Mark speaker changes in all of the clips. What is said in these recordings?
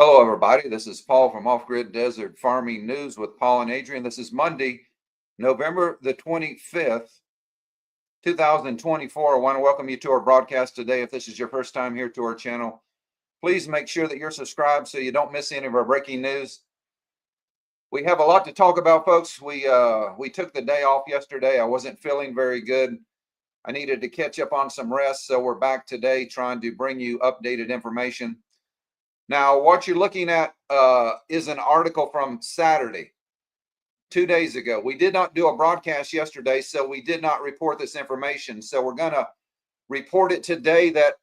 Speaker 1: Hello, everybody. This is Paul from Off Grid Desert Farming News with Paul and Adrian. This is Monday, November the 25th, 2024. I want to welcome you to our broadcast today. If this is your first time here to our channel, please make sure that you're subscribed so you don't miss any of our breaking news. We have a lot to talk about, folks. We took the day off yesterday. I wasn't feeling very good. I needed to catch up on some rest, so we're back today trying to bring you updated information. Now, what you're looking at is an article from Saturday, 2 days ago. We did not do a broadcast yesterday, so we did not report this information. So we're going to report it today that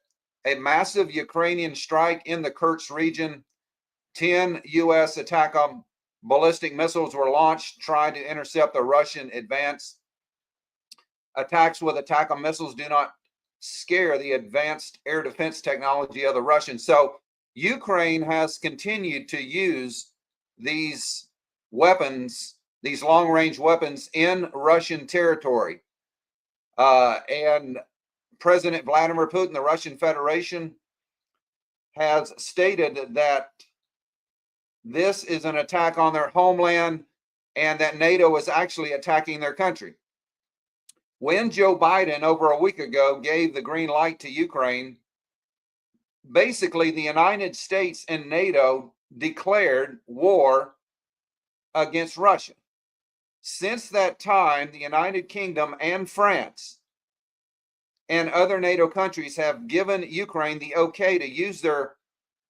Speaker 1: a massive Ukrainian strike in the Kerch region, 10 U.S. attack on ballistic missiles were launched trying to intercept the Russian advance. Attacks with attack on missiles do not scare the advanced air defense technology of the Russians. So Ukraine has continued to use these weapons, these long-range weapons in Russian territory. And President Vladimir Putin, the Russian Federation, has stated that this is an attack on their homeland and that NATO is actually attacking their country. When Joe Biden, over a week ago, gave the green light to Ukraine, basically, the United States and NATO declared war against Russia. Since that time, the United Kingdom and France and other NATO countries have given Ukraine the okay to use their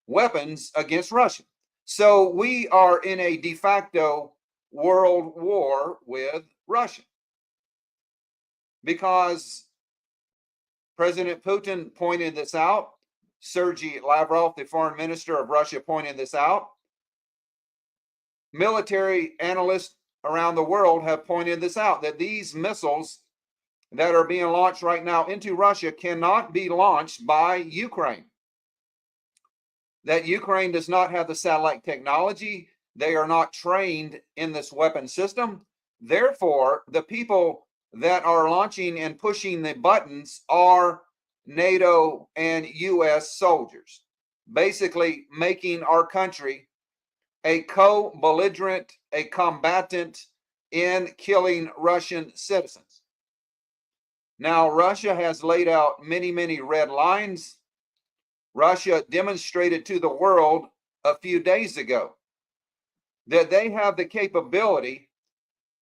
Speaker 1: weapons against Russia. So we are in a de facto world war with Russia because President Putin pointed this out. Sergei Lavrov, the foreign minister of Russia, pointed this out. Military analysts around the world have pointed this out, that these missiles that are being launched right now into Russia cannot be launched by Ukraine. That Ukraine does not have the satellite technology. They are not trained in this weapon system. Therefore, the people that are launching and pushing the buttons are NATO and U.S. soldiers, basically making our country a co-belligerent, a combatant in killing Russian citizens. Now, Russia has laid out many, many red lines. Russia demonstrated to the world a few days ago that they have the capability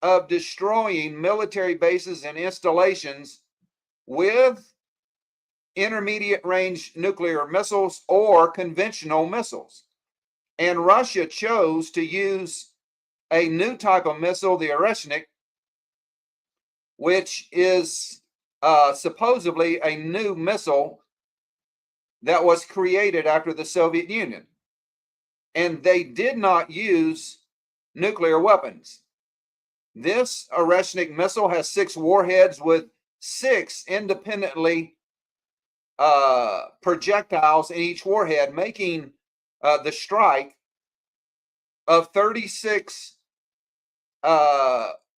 Speaker 1: of destroying military bases and installations with intermediate range nuclear missiles or conventional missiles. And Russia chose to use a new type of missile, the Oreshnik, which is supposedly a new missile that was created after the Soviet Union. And they did not use nuclear weapons. This Oreshnik missile has 6 warheads with 6 independently projectiles in each warhead, making the strike of 36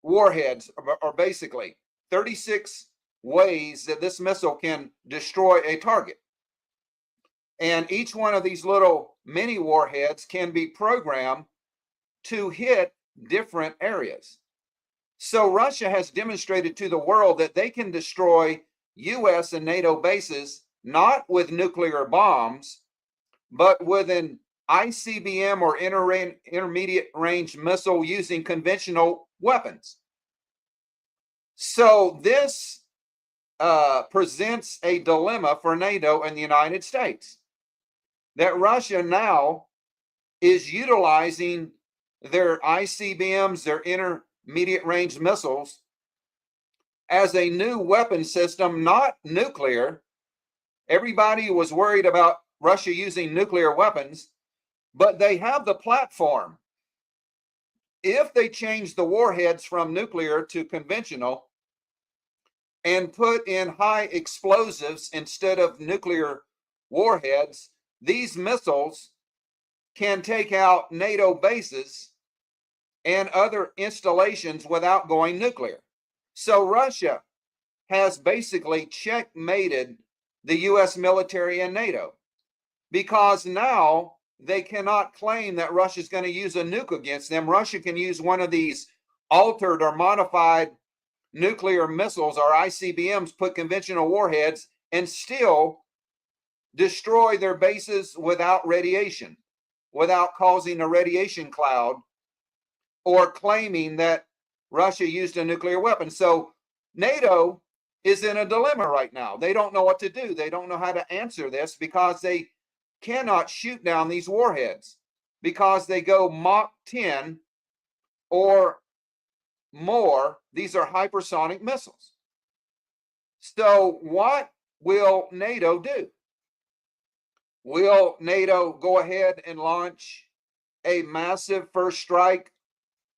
Speaker 1: warheads, or basically 36 ways that this missile can destroy a target. And each one of these little mini warheads can be programmed to hit different areas. So Russia has demonstrated to the world that they can destroy U.S. and NATO bases not with nuclear bombs, but with an ICBM or intermediate range missile using conventional weapons. So this presents a dilemma for NATO and the United States, that Russia now is utilizing their ICBMs, their intermediate range missiles, as a new weapon system, not nuclear. Everybody was worried about Russia using nuclear weapons, but they have the platform. If they change the warheads from nuclear to conventional and put in high explosives instead of nuclear warheads, these missiles can take out NATO bases and other installations without going nuclear. So Russia has basically checkmated the U.S. military and NATO, because now they cannot claim that Russia is going to use a nuke against them. Russia can use one of these altered or modified nuclear missiles or ICBMs, put conventional warheads, and still destroy their bases without radiation, without causing a radiation cloud or claiming that Russia used a nuclear weapon. So NATO is in a dilemma right now. They don't know what to do. They don't know how to answer this because they cannot shoot down these warheads because they go Mach 10 or more. These are hypersonic missiles. So what will NATO do? Will NATO go ahead and launch a massive first strike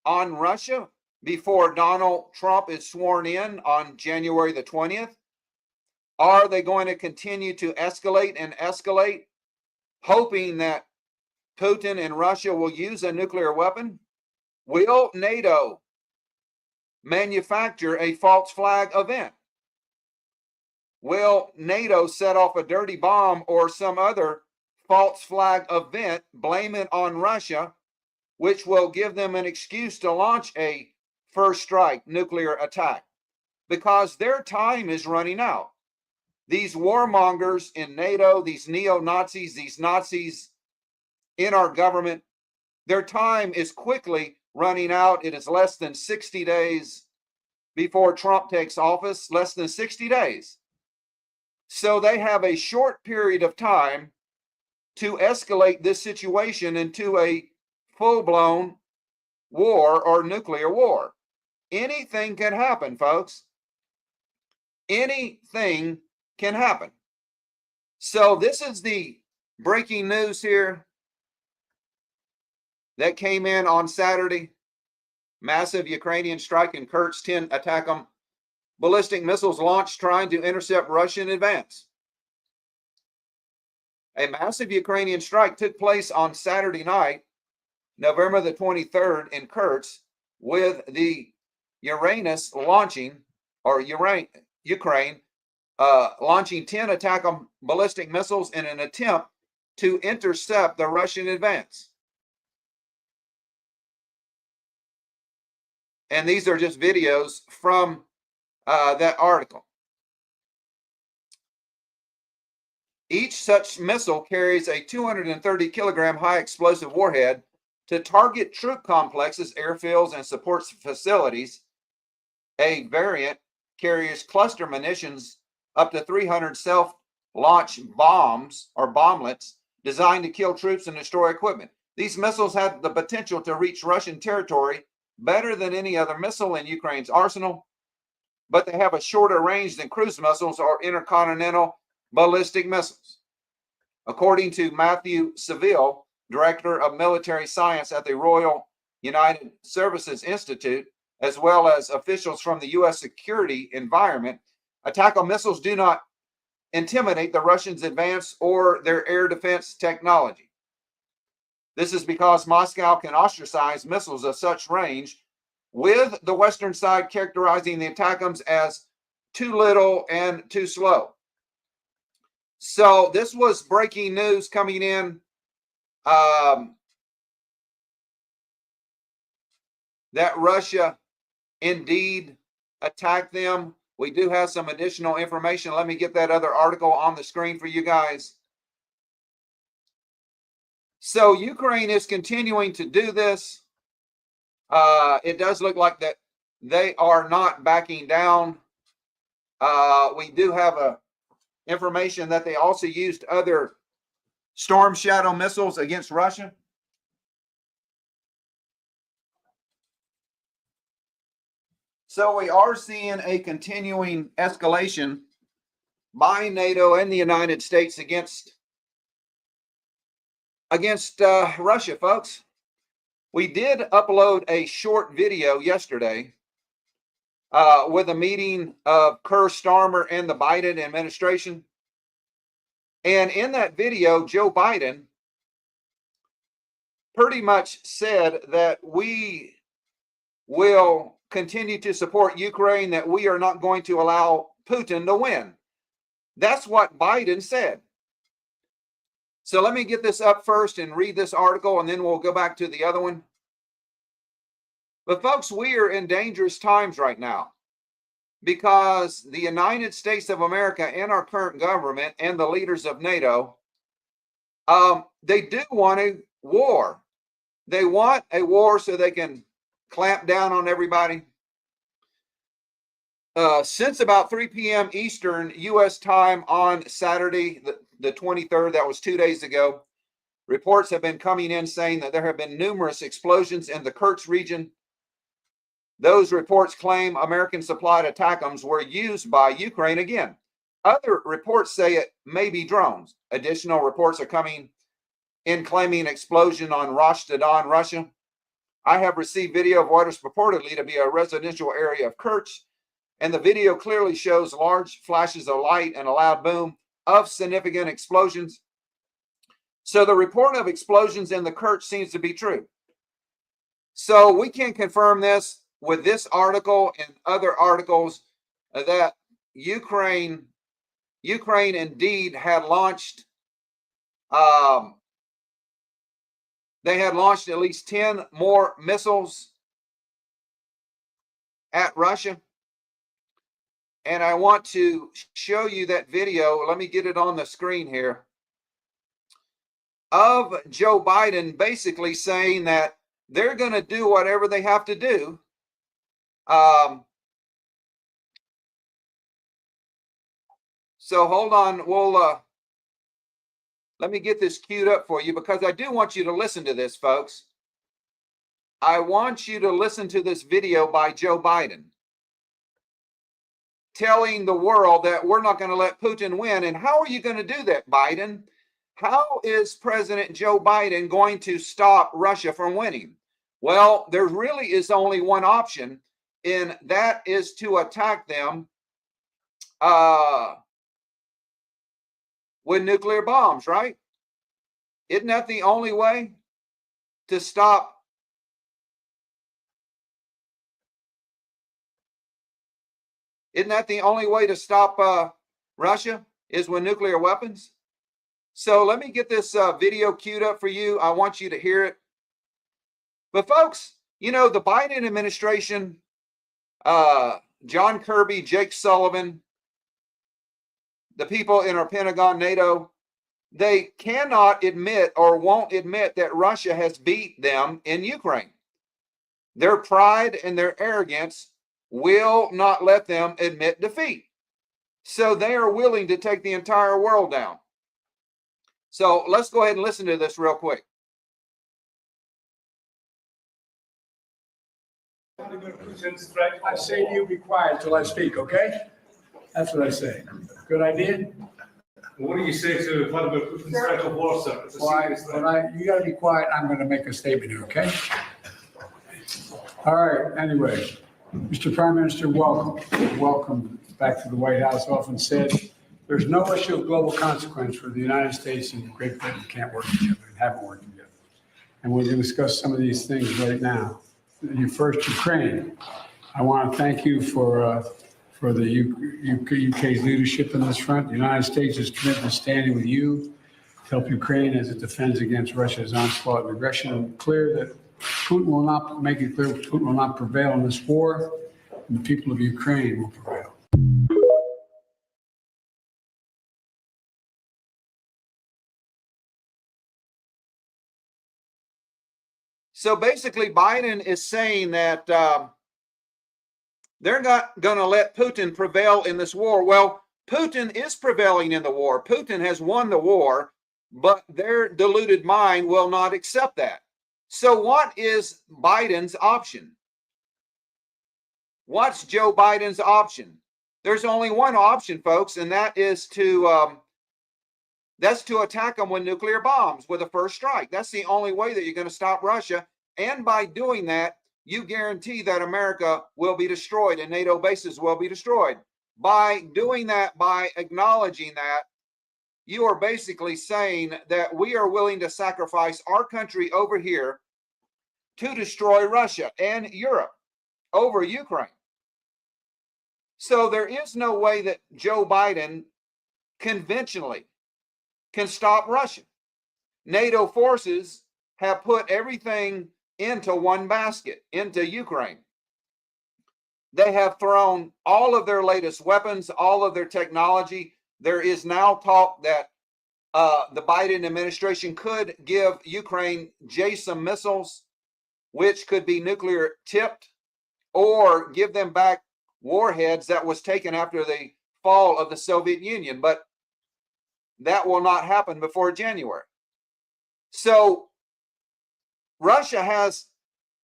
Speaker 1: on Russia before Donald Trump is sworn in on January the 20th? Are they going to continue to escalate and escalate, hoping that Putin and Russia will use a nuclear weapon? Will NATO manufacture a false flag event? Will NATO set off a dirty bomb or some other false flag event, blame it on Russia, which will give them an excuse to launch a first strike nuclear attack? Because their time is running out. These warmongers in NATO, these neo-Nazis, these Nazis in our government, their time is quickly running out. It is less than 60 days before Trump takes office, less than 60 days. So they have a short period of time to escalate this situation into a full-blown war or nuclear war. Anything can happen, folks. Anything can happen. So this is the breaking news here that came in on Saturday. Massive Ukrainian strike in Kursk, 10 attack them. Ballistic missiles launched trying to intercept Russian advance. A massive Ukrainian strike took place on Saturday night, November the 23rd in Kursk, with the Uranus launching, or Ukraine launching 10 attack ballistic missiles in an attempt to intercept the Russian advance. And these are just videos from that article. Each such missile carries a 230 kilogram high explosive warhead to target troop complexes, airfields, and support facilities. A variant carries cluster munitions up to 300 self-launch bombs or bomblets designed to kill troops and destroy equipment. These missiles have the potential to reach Russian territory better than any other missile in Ukraine's arsenal, but they have a shorter range than cruise missiles or intercontinental ballistic missiles. According to Matthew Seville, Director of Military Science at the Royal United Services Institute, as well as officials from the U.S. security environment, attack missiles do not intimidate the Russians' advance or their air defense technology. This is because Moscow can ostracize missiles of such range, with the Western side characterizing the ATACMS as too little and too slow. So this was breaking news coming in that Russia indeed attacked them. We do have some additional information. Let me get that other article on the screen for you guys. So Ukraine is continuing to do this. It does look like that they are not backing down. We do have information that they also used other Storm Shadow missiles against Russia. So we are seeing a continuing escalation by NATO and the United States against Russia, folks. We did upload a short video yesterday with a meeting of Keir Starmer and the Biden administration. And in that video, Joe Biden pretty much said that we will continue to support Ukraine, that we are not going to allow Putin to win. That's what Biden said. So let me get this up first and read this article, and then we'll go back to the other one. But folks, we are in dangerous times right now because the United States of America and our current government and the leaders of Nato, they do want a war. They want a war so they can clamp down on everybody. Since about 3 p.m. Eastern U.S. time on Saturday, the 23rd, that was 2 days ago, reports have been coming in saying that there have been numerous explosions in the Kerch region. Those reports claim American supplied ATACMS were used by Ukraine again. Other reports say it may be drones. Additional reports are coming in claiming explosion on Rostov, Russia. I have received video of what is purportedly to be a residential area of Kerch, and the video clearly shows large flashes of light and a loud boom of significant explosions. So the report of explosions in the Kerch seems to be true. So we can confirm this with this article and other articles that Ukraine indeed had launched. They had launched at least 10 more missiles at Russia. And I want to show you that video. Let me get it on the screen here. Of Joe Biden basically saying that they're going to do whatever they have to do. So hold on. Let me get this queued up for you because I do want you to listen to this, folks. I want you to listen to this video by Joe Biden telling the world that we're not going to let Putin win. And how are you going to do that, Biden? How is President Joe Biden going to stop Russia from winning? Well, there really is only one option, and that is to attack them with nuclear bombs, right? Isn't that the only way to stop? Isn't that the only way to stop Russia is with nuclear weapons? So let me get this video queued up for you. I want you to hear it. But folks, you know, the Biden administration, John Kirby, Jake Sullivan, the people in our Pentagon, NATO, they cannot admit or won't admit that Russia has beat them in Ukraine. Their pride and their arrogance will not let them admit defeat. So they are willing to take the entire world down. So let's go ahead and listen to this real quick.
Speaker 2: I say to you, be quiet till I speak, okay? That's what I say. Good idea?
Speaker 3: What do you say to Vladimir Putin's threat of war, sir? It's a serious threat.
Speaker 2: You gotta be quiet. I'm gonna make a statement here, okay? All right, anyway, Mr. Prime Minister, welcome. Welcome back to the White House. Often said, there's no issue of global consequence where the United States and Great Britain can't work together and haven't worked together. And we're gonna discuss some of these things right now. First, Ukraine. I want to thank you for the UK's leadership in this front. The United States is committed to standing with you to help Ukraine as it defends against Russia's onslaught and aggression. Clear that Putin will not make it clear Putin will not prevail in this war, and the people of Ukraine will prevail.
Speaker 1: So basically, Biden is saying that they're not going to let Putin prevail in this war. Well, Putin is prevailing in the war. Putin has won the war, but their deluded mind will not accept that. So what is Biden's option? What's Joe Biden's option? There's only one option, folks, and that is to attack them with nuclear bombs with a first strike. That's the only way that you're going to stop Russia. And by doing that, you guarantee that America will be destroyed and NATO bases will be destroyed. By doing that, by acknowledging that, you are basically saying that we are willing to sacrifice our country over here to destroy Russia and Europe over Ukraine. So there is no way that Joe Biden conventionally can stop Russia. NATO forces have put everything into one basket, into Ukraine. They have thrown all of their latest weapons, all of their technology. There is now talk that the Biden administration could give Ukraine JSON missiles, which could be nuclear tipped, or give them back warheads that was taken after the fall of the Soviet Union. But that will not happen before January. So Russia has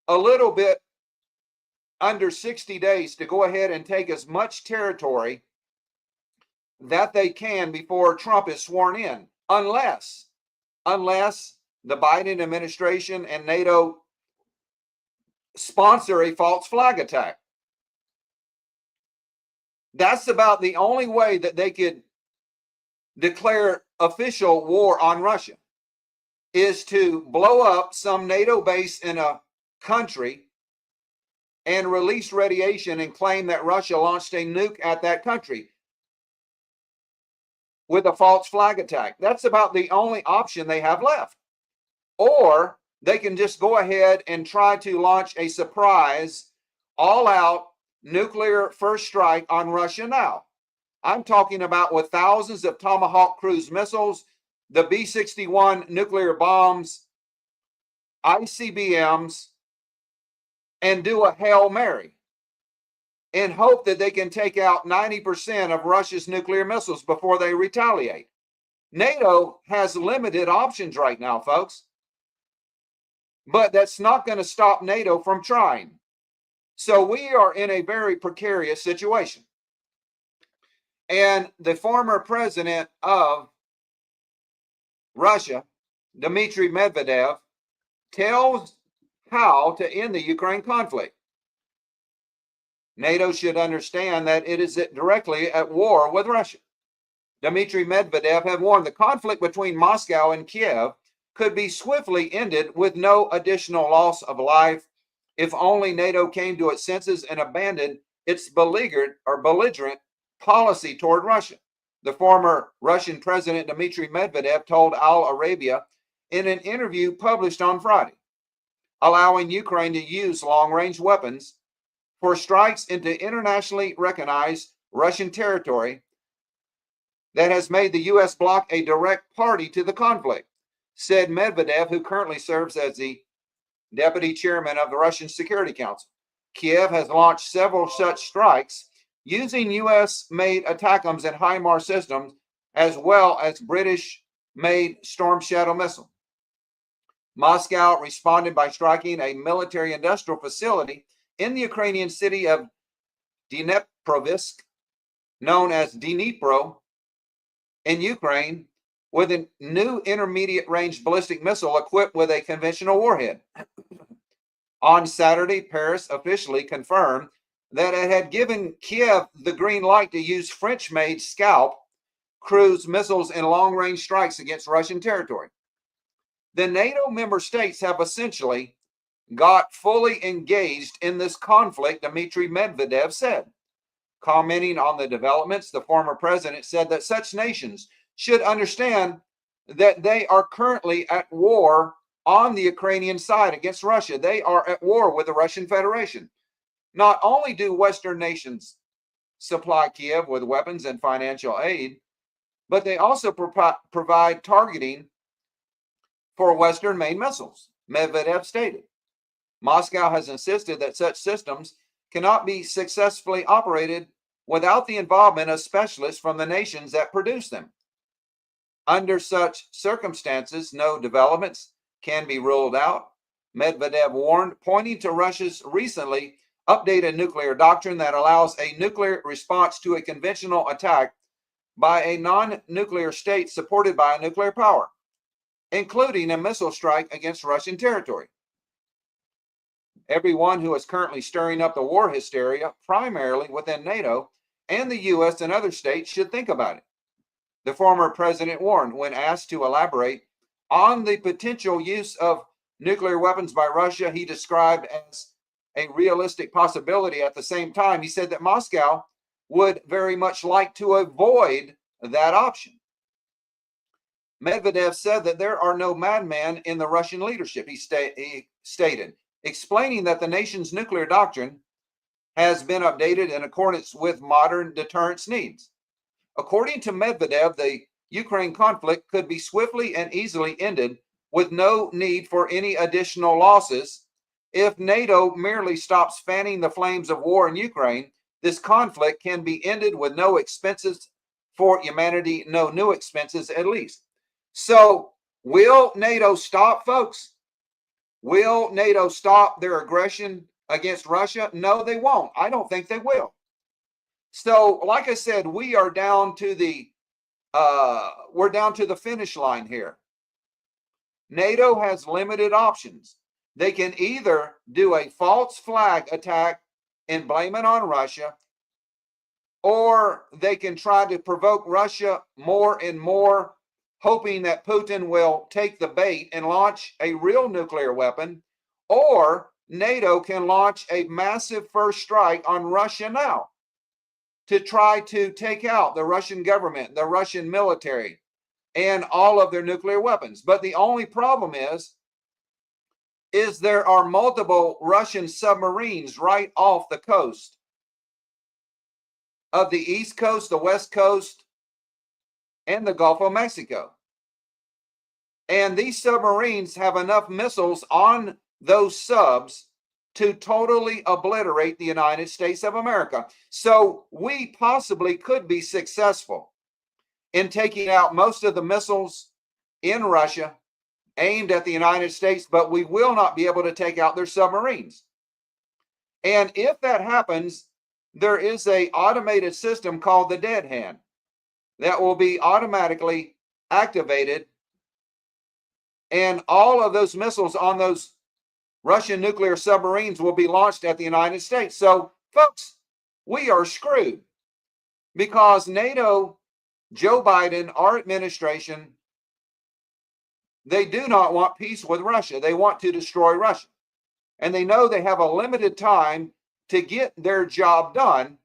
Speaker 1: a little bit under 60 days to go ahead and take as much territory that they can before Trump is sworn in, unless the Biden administration and NATO sponsor a false flag attack. That's about the only way that they could declare official war on Russia, is to blow up some NATO base in a country and release radiation and claim that Russia launched a nuke at that country with a false flag attack. That's about the only option they have left. Or they can just go ahead and try to launch a surprise, all-out nuclear first strike on Russia now. I'm talking about with thousands of Tomahawk cruise missiles, the B-61 nuclear bombs, ICBMs, and do a Hail Mary in hope that they can take out 90% of Russia's nuclear missiles before they retaliate. NATO has limited options right now, folks. But that's not going to stop NATO from trying. So we are in a very precarious situation. And the former president of Russia, Dmitry Medvedev, tells how to end the Ukraine conflict. NATO should understand that it is directly at war with Russia. Dmitry Medvedev had warned the conflict between Moscow and Kiev could be swiftly ended with no additional loss of life if only NATO came to its senses and abandoned its belligerent policy toward Russia. The former Russian President Dmitry Medvedev told Al Arabia in an interview published on Friday, allowing Ukraine to use long-range weapons for strikes into internationally recognized Russian territory that has made the U.S. bloc a direct party to the conflict, said Medvedev, who currently serves as the deputy chairman of the Russian Security Council. Kiev has launched several such strikes using U.S.-made ATACMS and HIMARS systems, as well as British-made Storm Shadow missile. Moscow responded by striking a military-industrial facility in the Ukrainian city of Dnipropetrovsk, known as Dnipro, in Ukraine, with a new intermediate-range ballistic missile equipped with a conventional warhead. On Saturday, Paris officially confirmed that it had given Kiev the green light to use French-made Scalp cruise missiles in long-range strikes against Russian territory. The NATO member states have essentially got fully engaged in this conflict, Dmitry Medvedev said. Commenting on the developments, the former president said that such nations should understand that they are currently at war on the Ukrainian side against Russia. They are at war with the Russian Federation. Not only do Western nations supply Kiev with weapons and financial aid, but they also provide targeting for Western-made missiles, Medvedev stated. Moscow has insisted that such systems cannot be successfully operated without the involvement of specialists from the nations that produce them. Under such circumstances, no developments can be ruled out, Medvedev warned, pointing to Russia's recently updated nuclear doctrine that allows a nuclear response to a conventional attack by a non-nuclear state supported by a nuclear power, including a missile strike against Russian territory. Everyone who is currently stirring up the war hysteria, primarily within NATO and the U.S. and other states, should think about it. The former president warned when asked to elaborate on the potential use of nuclear weapons by Russia, he described as a realistic possibility. At the same time, he said that Moscow would very much like to avoid that option. Medvedev said that there are no madmen in the Russian leadership, he stated, explaining that the nation's nuclear doctrine has been updated in accordance with modern deterrence needs. According to Medvedev, the Ukraine conflict could be swiftly and easily ended with no need for any additional losses. If NATO merely stops fanning the flames of war in Ukraine, this conflict can be ended with no expenses for humanity, no new expenses at least. So, will NATO stop, folks? Will NATO stop their aggression against Russia? No, they won't. I don't think they will. So, like I said, we are down to the finish line here. NATO has limited options. They can either do a false flag attack and blame it on Russia, or they can try to provoke Russia more and more, hoping that Putin will take the bait and launch a real nuclear weapon, or NATO can launch a massive first strike on Russia now to try to take out the Russian government, the Russian military, and all of their nuclear weapons. But the only problem is there are multiple Russian submarines right off the coast of the East Coast, the West Coast, and the Gulf of Mexico. And these submarines have enough missiles on those subs to totally obliterate the United States of America. So we possibly could be successful in taking out most of the missiles in Russia aimed at the United States, but we will not be able to take out their submarines. And if that happens, there is an automated system called the dead hand that will be automatically activated, and all of those missiles on those Russian nuclear submarines will be launched at the United States. So, folks, we are screwed because NATO, Joe Biden, our administration, they do not want peace with Russia. They want to destroy Russia. And they know they have a limited time to get their job done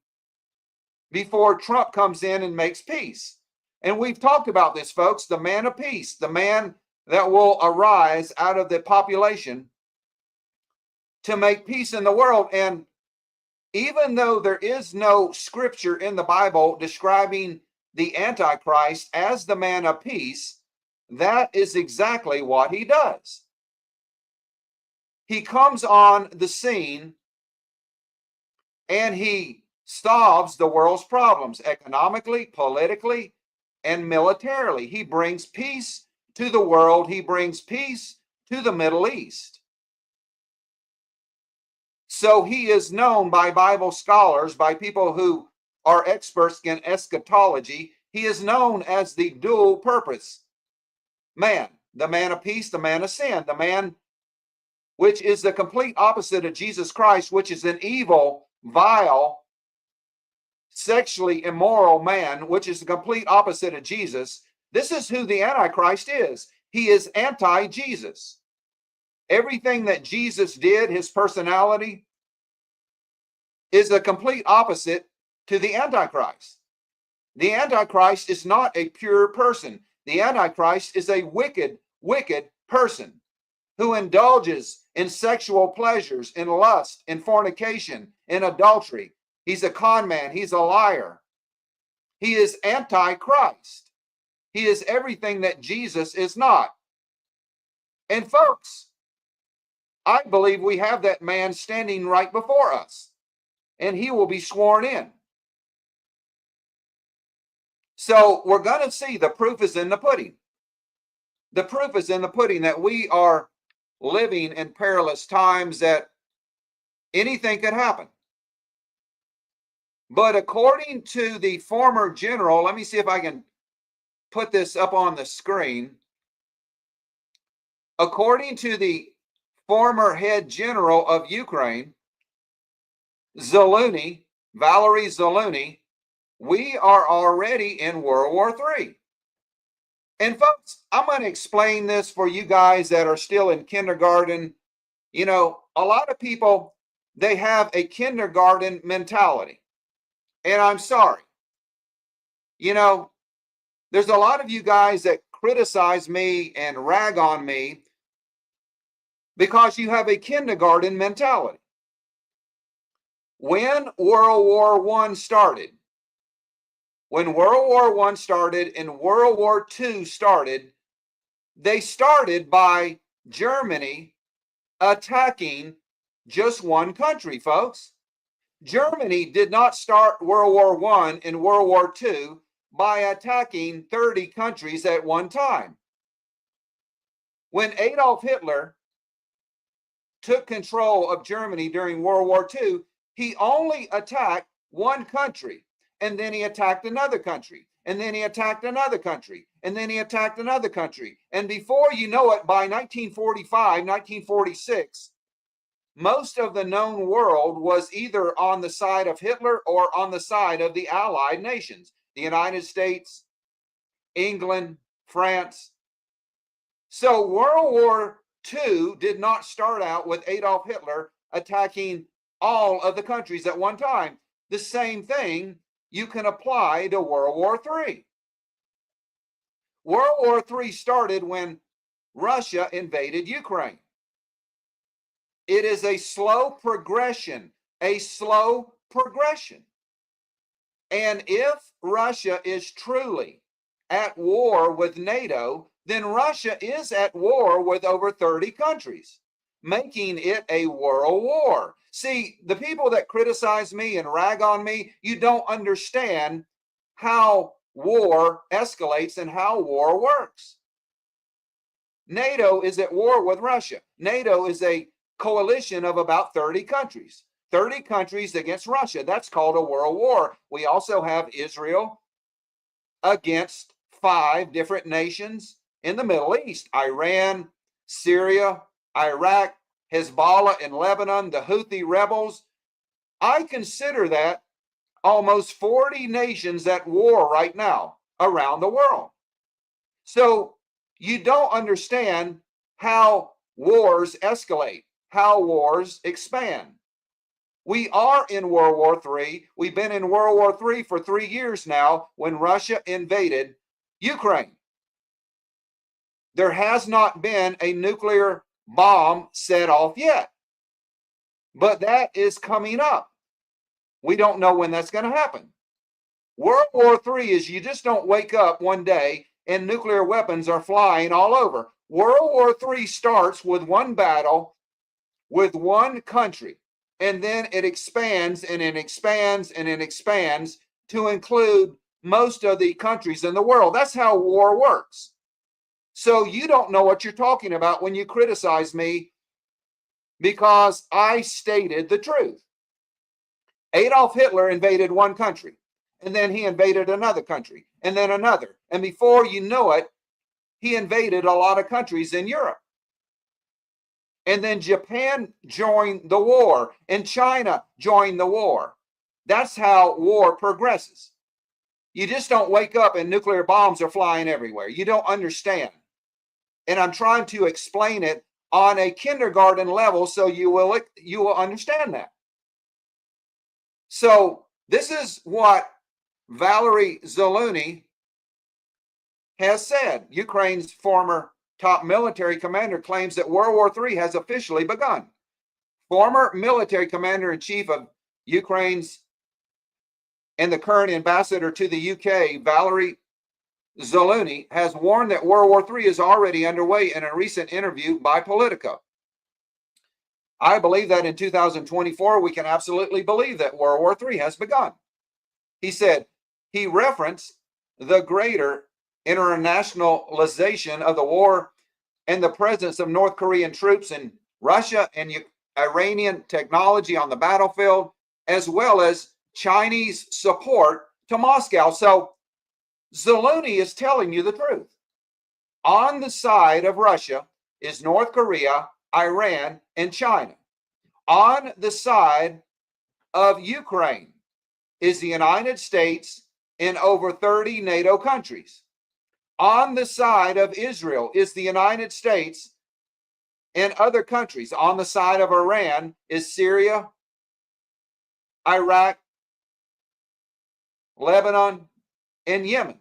Speaker 1: before Trump comes in and makes peace. And we've talked about this, folks, the man of peace, the man that will arise out of the population to make peace in the world. And even though there is no scripture in the Bible describing the Antichrist as the man of peace, that is exactly what he does. He comes on the scene and he solves the world's problems economically, politically, and militarily. He brings peace to the world. He brings peace to the Middle East. So he is known by Bible scholars, by people who are experts in eschatology. He is known as the dual purpose man, the man of peace, the man of sin, the man which is the complete opposite of Jesus Christ, which is an evil, vile, sexually immoral man, which is the complete opposite of Jesus. This is who the Antichrist is. He is anti-Jesus. Everything that Jesus did, his personality, is the complete opposite to the Antichrist. The Antichrist is not a pure person. The Antichrist is a wicked, wicked person who indulges in sexual pleasures, in lust, in fornication, in adultery. He's a con man. He's a liar. He is anti-Christ. He is everything that Jesus is not. And folks, I believe we have that man standing right before us, and he will be sworn in. So we're going to see the proof is in the pudding. The proof is in the pudding that we are living in perilous times, that anything could happen. But according to the former general, let me see if I can put this up on the screen. According to the former head general of Ukraine, Zelensky, Valery Zelensky, we are already in World War III. And folks, I'm going to explain this for you guys that are still in kindergarten. You know, a lot of people, they have a kindergarten mentality. And I'm sorry. You know, there's a lot of you guys that criticize me and rag on me because you have a kindergarten mentality. When World War I started, when World War I started and World War II started, they started by Germany attacking just one country, folks. Germany did not start World War I and World War II by attacking 30 countries at one time. When Adolf Hitler took control of Germany during World War II, he only attacked one country, and then he attacked another country, and then he attacked another country, and then he attacked another country. And before you know it, by 1945, 1946, most of the known world was either on the side of Hitler or on the side of the Allied nations, the United States, England, France. So World War II did not start out with Adolf Hitler attacking all of the countries at one time. The same thing you can apply to World War III. World War III started when Russia invaded Ukraine. It is a slow progression, a slow progression. And if Russia is truly at war with NATO, then Russia is at war with over 30 countries, making it a world war. See, the people that criticize me and rag on me, you don't understand how war escalates and how war works. NATO is at war with Russia. NATO is a coalition of about 30 countries. 30 countries against Russia. That's called a world war. We also have Israel against 5 different nations in the Middle East: Iran, Syria, Iraq, Hezbollah in Lebanon, the Houthi rebels. I consider that almost 40 nations at war right now around the world. So you don't understand how wars escalate, how wars expand. We are in World War III. We've been in World War III for 3 years now when Russia invaded Ukraine. There has not been a nuclear bomb set off yet, but that is coming up. We don't know when that's going to happen. World War III is you just don't wake up one day and nuclear weapons are flying all over. World War III starts with one battle with one country, and then it expands and it expands and it expands to include most of the countries in the world. That's how war works. So you don't know what you're talking about when you criticize me, because I stated the truth. Adolf Hitler invaded one country, and then he invaded another country, and then another. And before you know it, he invaded a lot of countries in Europe. And then Japan joined the war, and China joined the war. That's how war progresses. You just don't wake up and nuclear bombs are flying everywhere. You don't understand. And I'm trying to explain it on a kindergarten level so you will understand that. So this is what Valery Zelensky has said. Ukraine's former top military commander claims that World War III has officially begun. Former military commander-in-chief of Ukraine's and the current ambassador to the UK, Valery Zelensky, has warned that World War III is already underway in a recent interview by Politico. I believe that in 2024, we can absolutely believe that World War III has begun. He said he referenced the greater internationalization of the war and the presence of North Korean troops in Russia and Iranian technology on the battlefield, as well as Chinese support to Moscow. So Zelensky is telling you the truth. On the side of Russia is North Korea, Iran, and China. On the side of Ukraine is the United States and over 30 NATO countries. On the side of Israel is the United States and other countries. On the side of Iran is Syria, Iraq, Lebanon, and Yemen.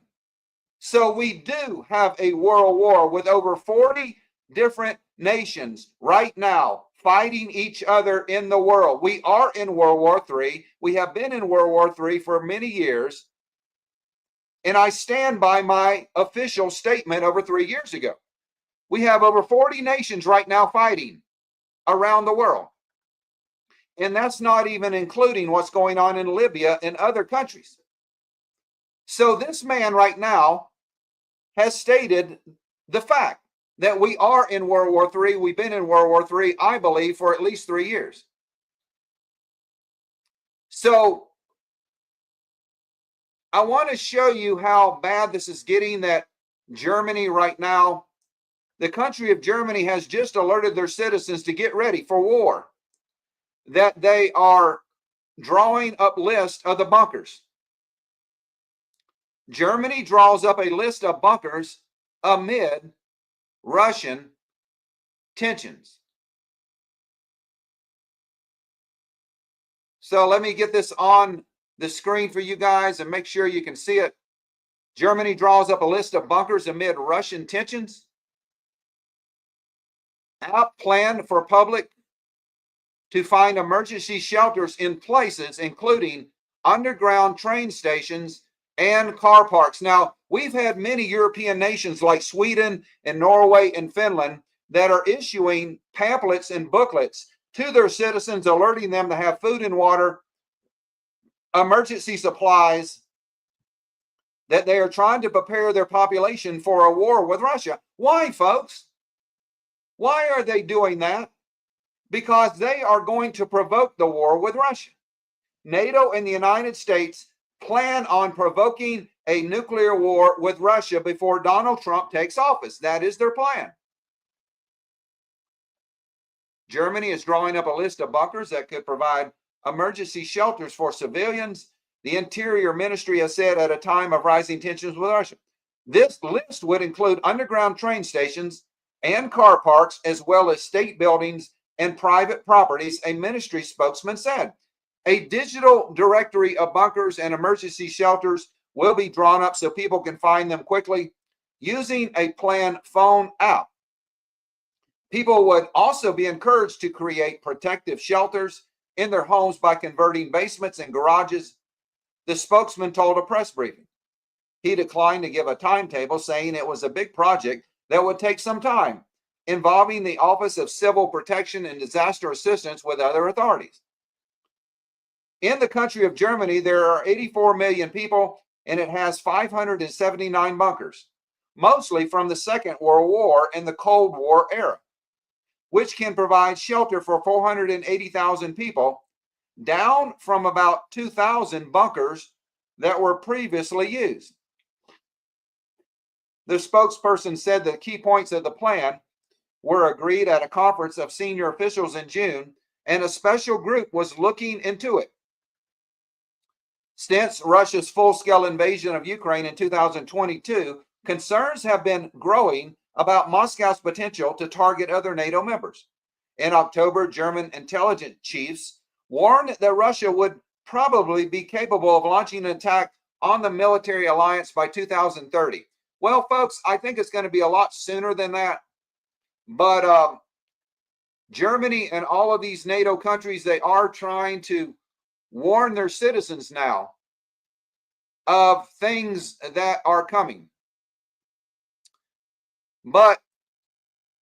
Speaker 1: So we do have a world war with over 40 different nations right now fighting each other in the world. We are in World War III. We have been in World War III for many years. And I stand by my official statement over 3 years ago. We have over 40 nations right now fighting around the world. And that's not even including what's going on in Libya and other countries. So this man right now has stated the fact that we are in World War III. We've been in World War III, I believe, for at least 3 years. So I want to show you how bad this is getting, that Germany right now, the country of Germany has just alerted their citizens to get ready for war, that they are drawing up lists of the bunkers. Germany draws up a list of bunkers amid Russian tensions. So let me get this on the screen for you guys and make sure you can see it. Germany draws up a list of bunkers amid Russian tensions. App plan for public to find emergency shelters in places including underground train stations and car parks. Now, we've had many European nations like Sweden and Norway and Finland that are issuing pamphlets and booklets to their citizens, alerting them to have food and water, emergency supplies, that they are trying to prepare their population for a war with Russia. Why, folks? Why are they doing that? Because they are going to provoke the war with Russia. NATO and the United States plan on provoking a nuclear war with Russia before Donald Trump takes office. That is their plan. Germany is drawing up a list of bunkers that could provide emergency shelters for civilians, the Interior Ministry has said, at a time of rising tensions with Russia. This list would include underground train stations and car parks, as well as state buildings and private properties, a ministry spokesman said. A digital directory of bunkers and emergency shelters will be drawn up so people can find them quickly using a plan phone app. People would also be encouraged to create protective shelters in their homes by converting basements and garages, the spokesman told a press briefing. He declined to give a timetable, saying it was a big project that would take some time, involving the Office of Civil Protection and Disaster Assistance with other authorities. In the country of Germany, there are 84 million people, and it has 579 bunkers, mostly from the Second World War and the Cold War era, which can provide shelter for 480,000 people, down from about 2,000 bunkers that were previously used. The spokesperson said the key points of the plan were agreed at a conference of senior officials in June, and a special group was looking into it. Since Russia's full-scale invasion of Ukraine in 2022, concerns have been growing about Moscow's potential to target other NATO members. In October, German intelligence chiefs warned that Russia would probably be capable of launching an attack on the military alliance by 2030. Well, folks, I think it's going to be a lot sooner than that. But Germany and all of these NATO countries, they are trying to warn their citizens now of things that are coming. But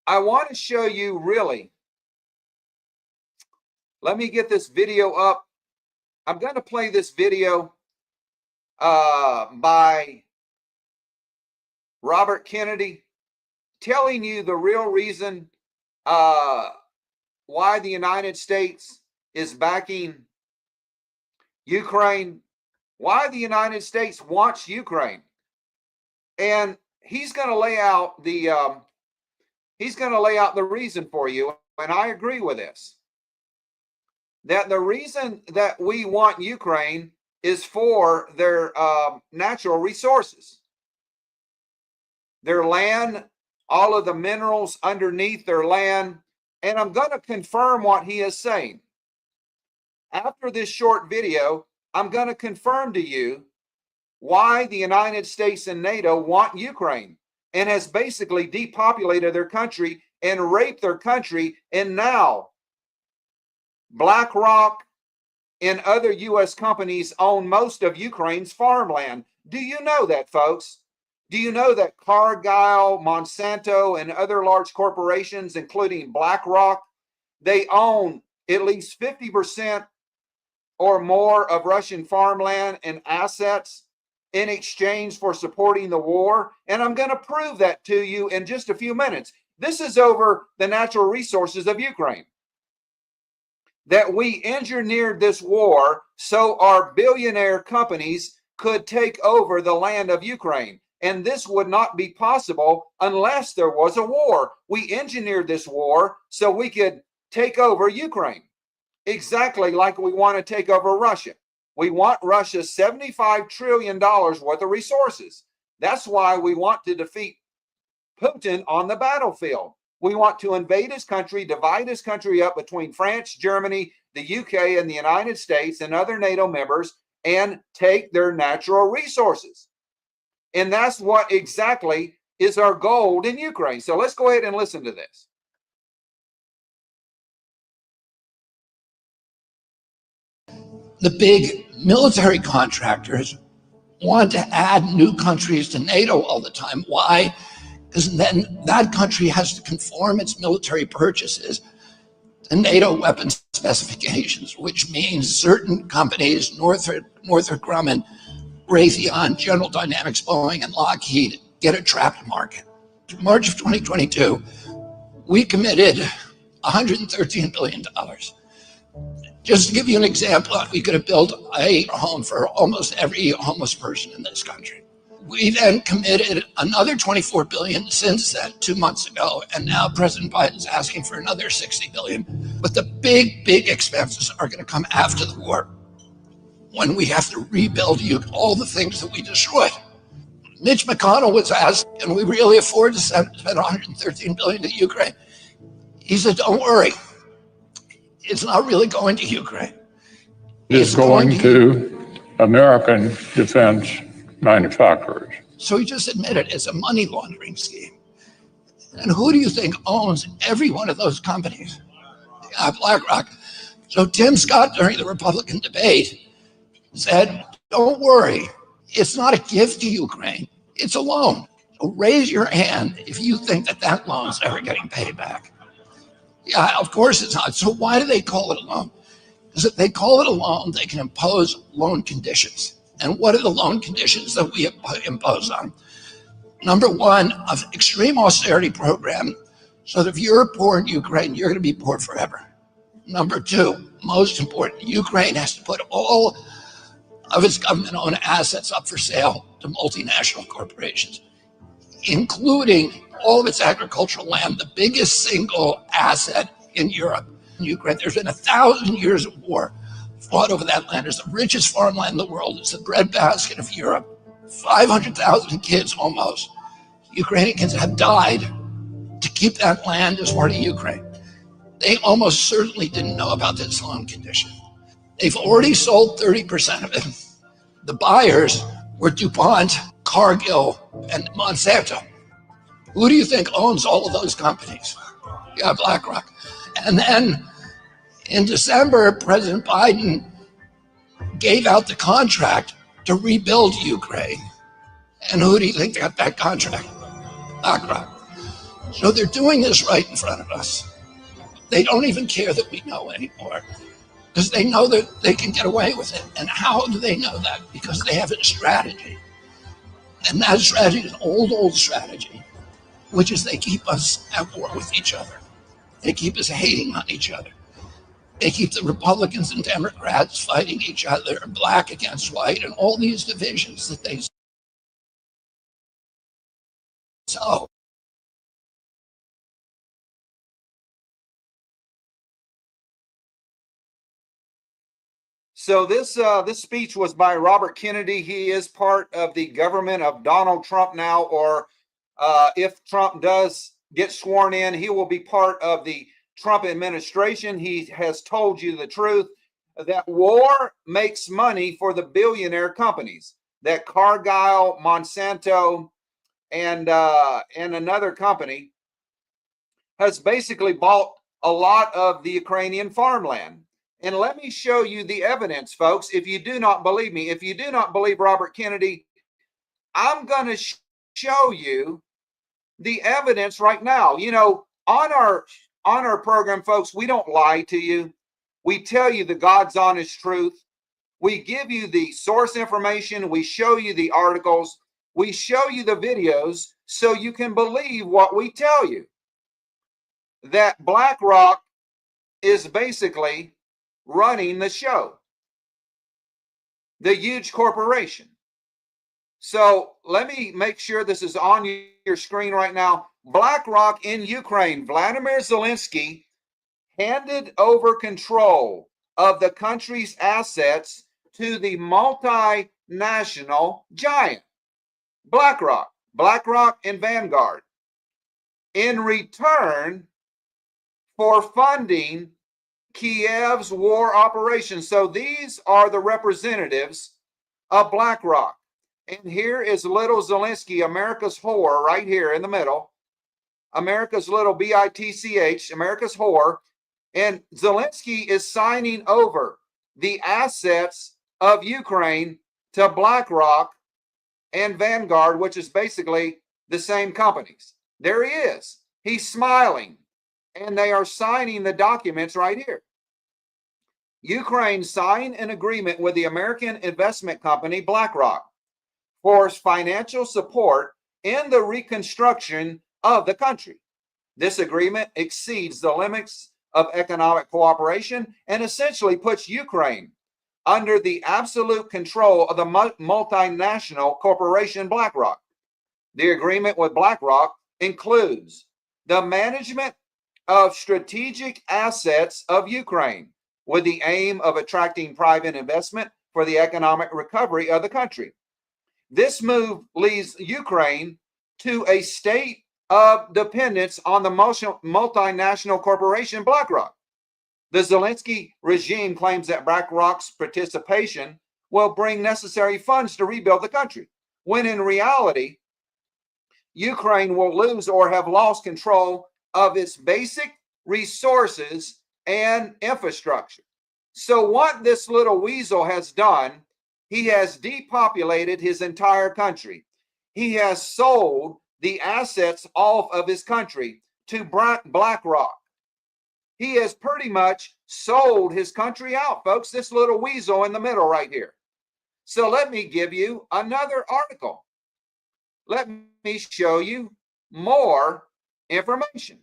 Speaker 1: I want to show you really, let me get this video up. I'm going to play this video by Robert Kennedy, telling you the real reason why the United States is backing Ukraine, why the United States wants Ukraine. And he's going to lay out the reason for you, and I agree with this. That the reason that we want Ukraine is for their natural resources, their land, all of the minerals underneath their land. And I'm going to confirm what he is saying. After this short video, I'm going to confirm to you why the United States and NATO want Ukraine, and has basically depopulated their country and raped their country. And now BlackRock and other U.S. companies own most of Ukraine's farmland. Do you know that, folks? Do you know that Cargill, Monsanto, and other large corporations, including BlackRock, they own at least 50% or more of Russian farmland and assets in exchange for supporting the war? And I'm going to prove that to you in just a few minutes. This is over the natural resources of Ukraine. That we engineered this war so our billionaire companies could take over the land of Ukraine. And this would not be possible unless there was a war. We engineered this war so we could take over Ukraine, exactly like we want to take over Russia. We want Russia's $75 trillion worth of resources. That's why we want to defeat Putin on the battlefield. We want to invade his country, divide his country up between France, Germany, the UK, and the United States and other NATO members, and take their natural resources. And that's what exactly is our goal in Ukraine. So let's go ahead and listen to this.
Speaker 4: The big military contractors want to add new countries to NATO all the time. Why? Because then that country has to conform its military purchases to NATO weapons specifications, which means certain companies, Northrop Grumman, Raytheon, General Dynamics, Boeing, and Lockheed, get a trapped market. In March of 2022, we committed $113 billion. Just to give you an example, we could have built a home for almost every homeless person in this country. We then committed another $24 billion since then, 2 months ago, and now President Biden's asking for another $60 billion. But the big expenses are going to come after the war, when we have to rebuild all the things that we destroyed. Mitch McConnell was asked, can we really afford to spend $113 billion to Ukraine? He said, don't worry. It's not really going to Ukraine.
Speaker 5: It's going to American defense manufacturers.
Speaker 4: So he just admitted it's a money laundering scheme. And who do you think owns every one of those companies? BlackRock. So Tim Scott, during the Republican debate, said, don't worry, it's not a gift to Ukraine, it's a loan. So raise your hand if you think that loan's ever getting paid back. Yeah, of course it's not. So why do they call it a loan? Because if they call it a loan, they can impose loan conditions. And what are the loan conditions that we impose on? Number one, an extreme austerity program, so that if you're poor in Ukraine, you're going to be poor forever. Number two, most important, Ukraine has to put all of its government-owned assets up for sale to multinational corporations, including all of its agricultural land, the biggest single asset in Europe. In Ukraine, there's been 1,000 years of war fought over that land. It's the richest farmland in the world. It's the breadbasket of Europe. 500,000 kids almost, Ukrainians, have died to keep that land as part of Ukraine. They almost certainly didn't know about this loan condition. They've already sold 30% of it. The buyers were DuPont, Cargill, and Monsanto. Who do you think owns all of those companies? Yeah, BlackRock. And then in December, President Biden gave out the contract to rebuild Ukraine. And who do you think got that contract? BlackRock. So they're doing this right in front of us. They don't even care that we know anymore, because they know that they can get away with it. And how do they know that? Because they have a strategy. And that strategy is an old strategy, which is they keep us at war with each other. They keep us hating on each other. They keep the Republicans and Democrats fighting each other, black against white, and all these divisions that they sow.
Speaker 1: So this speech was by Robert Kennedy. He is part of the government of Donald Trump now, or if Trump does get sworn in, he will be part of the Trump administration. He has told you the truth that war makes money for the billionaire companies. that Cargill, Monsanto, and another company has basically bought a lot of the Ukrainian farmland. And let me show you the evidence, folks. If you do not believe me, if you do not believe Robert Kennedy, I'm going to show you the evidence right now. You know, on our program, folks, we don't lie to you. We tell you the God's honest truth. We give you the source information. We show you the articles. We show you the videos so you can believe what we tell you. That BlackRock is basically running the show. The huge corporation. So let me make sure this is on your screen right now. BlackRock in Ukraine. Vladimir Zelensky handed over control of the country's assets to the multinational giant, BlackRock and Vanguard, in return for funding Kiev's war operations. So these are the representatives of BlackRock. And here is little Zelensky, America's whore, right here in the middle. America's little bitch, America's whore. And Zelensky is signing over the assets of Ukraine to BlackRock and Vanguard, which is basically the same companies. There he is. He's smiling. And they are signing the documents right here. Ukraine signed an agreement with the American investment company BlackRock for financial support in the reconstruction of the country. This agreement exceeds the limits of economic cooperation and essentially puts Ukraine under the absolute control of the multinational corporation BlackRock. The agreement with BlackRock includes the management of strategic assets of Ukraine with the aim of attracting private investment for the economic recovery of the country. This move leads Ukraine to a state of dependence on the multinational corporation BlackRock. The Zelensky regime claims that BlackRock's participation will bring necessary funds to rebuild the country, when in reality, Ukraine will lose or have lost control of its basic resources and infrastructure. So what this little weasel has done, he has depopulated his entire country. He has sold the assets off of his country to BlackRock. He has pretty much sold his country out, folks. This little weasel in the middle right here. So let me give you another article. Let me show you more information.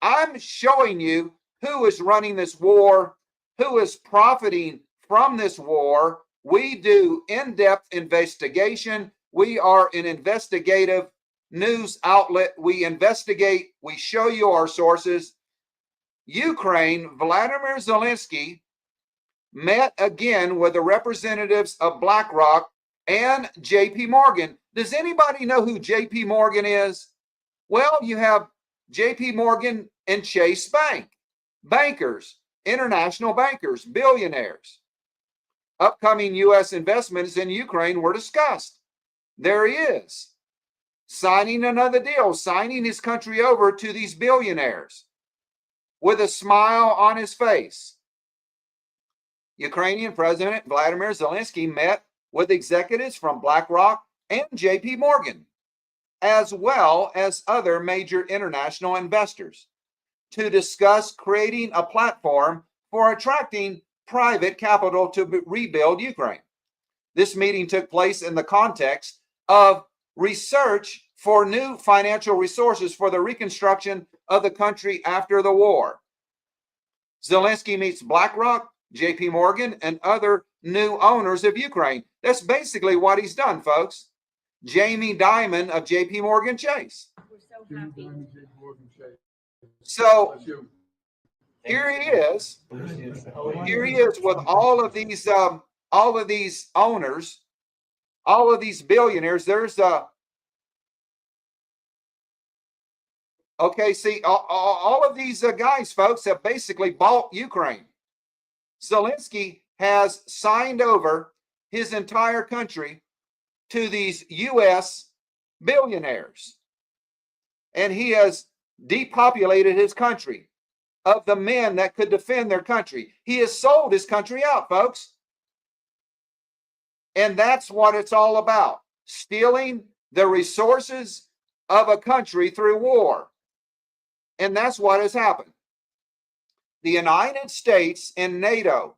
Speaker 1: I'm showing you who is running this war, who is profiting from this war. We do in-depth investigation. We are an investigative news outlet. We investigate, we show you our sources. Ukraine, Vladimir Zelensky met again with the representatives of BlackRock and JP Morgan. Does anybody know who JP Morgan is? Well, you have JP Morgan and Chase Bank, bankers, international bankers, billionaires. Upcoming U.S. investments in Ukraine were discussed. There he is, signing another deal, signing his country over to these billionaires with a smile on his face. Ukrainian President Vladimir Zelensky met with executives from BlackRock and JP Morgan, as well as other major international investors, to discuss creating a platform for attracting private capital to rebuild Ukraine. This meeting took place in the context of research for new financial resources for the reconstruction of the country after the war. Zelensky meets BlackRock, JP Morgan, and other new owners of Ukraine. That's basically what he's done, folks. Jamie Dimon of JP Morgan Chase.
Speaker 6: We're so happy.
Speaker 1: So here he is. Here he is with all of these owners, all of these billionaires. There's okay, see, all of these guys, folks, have basically bought Ukraine. Zelensky has signed over his entire country to these U.S. billionaires. And he has depopulated his country of the men that could defend their country. He has sold his country out, folks. And that's what it's all about, stealing the resources of a country through war. And that's what has happened. The United States and NATO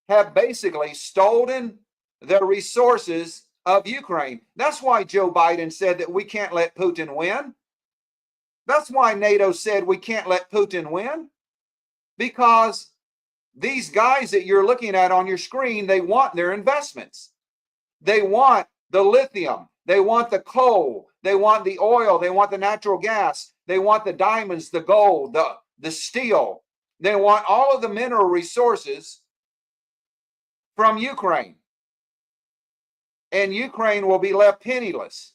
Speaker 1: have basically stolen the resources of Ukraine. That's why Joe Biden said that we can't let Putin win. That's why NATO said we can't let Putin win, because these guys that you're looking at on your screen, they want their investments. They want the lithium. They want the coal. They want the oil. They want the natural gas. They want the diamonds, the gold, the steel. They want all of the mineral resources from Ukraine. And Ukraine will be left penniless.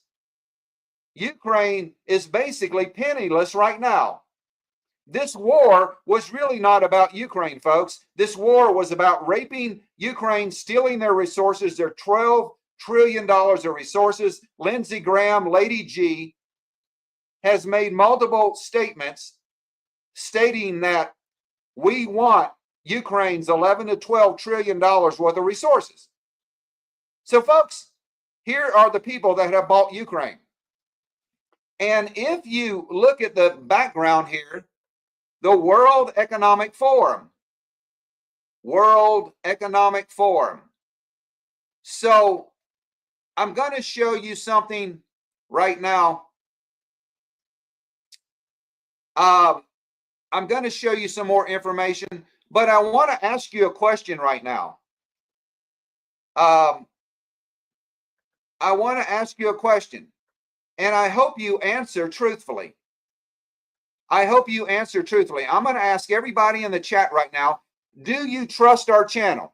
Speaker 1: Ukraine is basically penniless right now. This war was really not about Ukraine, folks. This war was about raping Ukraine, stealing their resources, their $12 trillion of resources. Lindsey Graham, Lady G, has made multiple statements stating that we want Ukraine's $11 to $12 trillion worth of resources. So, folks, here are the people that have bought Ukraine. And if you look at the background here, the World Economic Forum. World Economic Forum. So I'm going to show you something right now. I'm going to show you some more information, but I want to ask you a question right now. I want to ask you a question, and I hope you answer truthfully. I hope you answer truthfully. I'm going to ask everybody in the chat right now, do you trust our channel?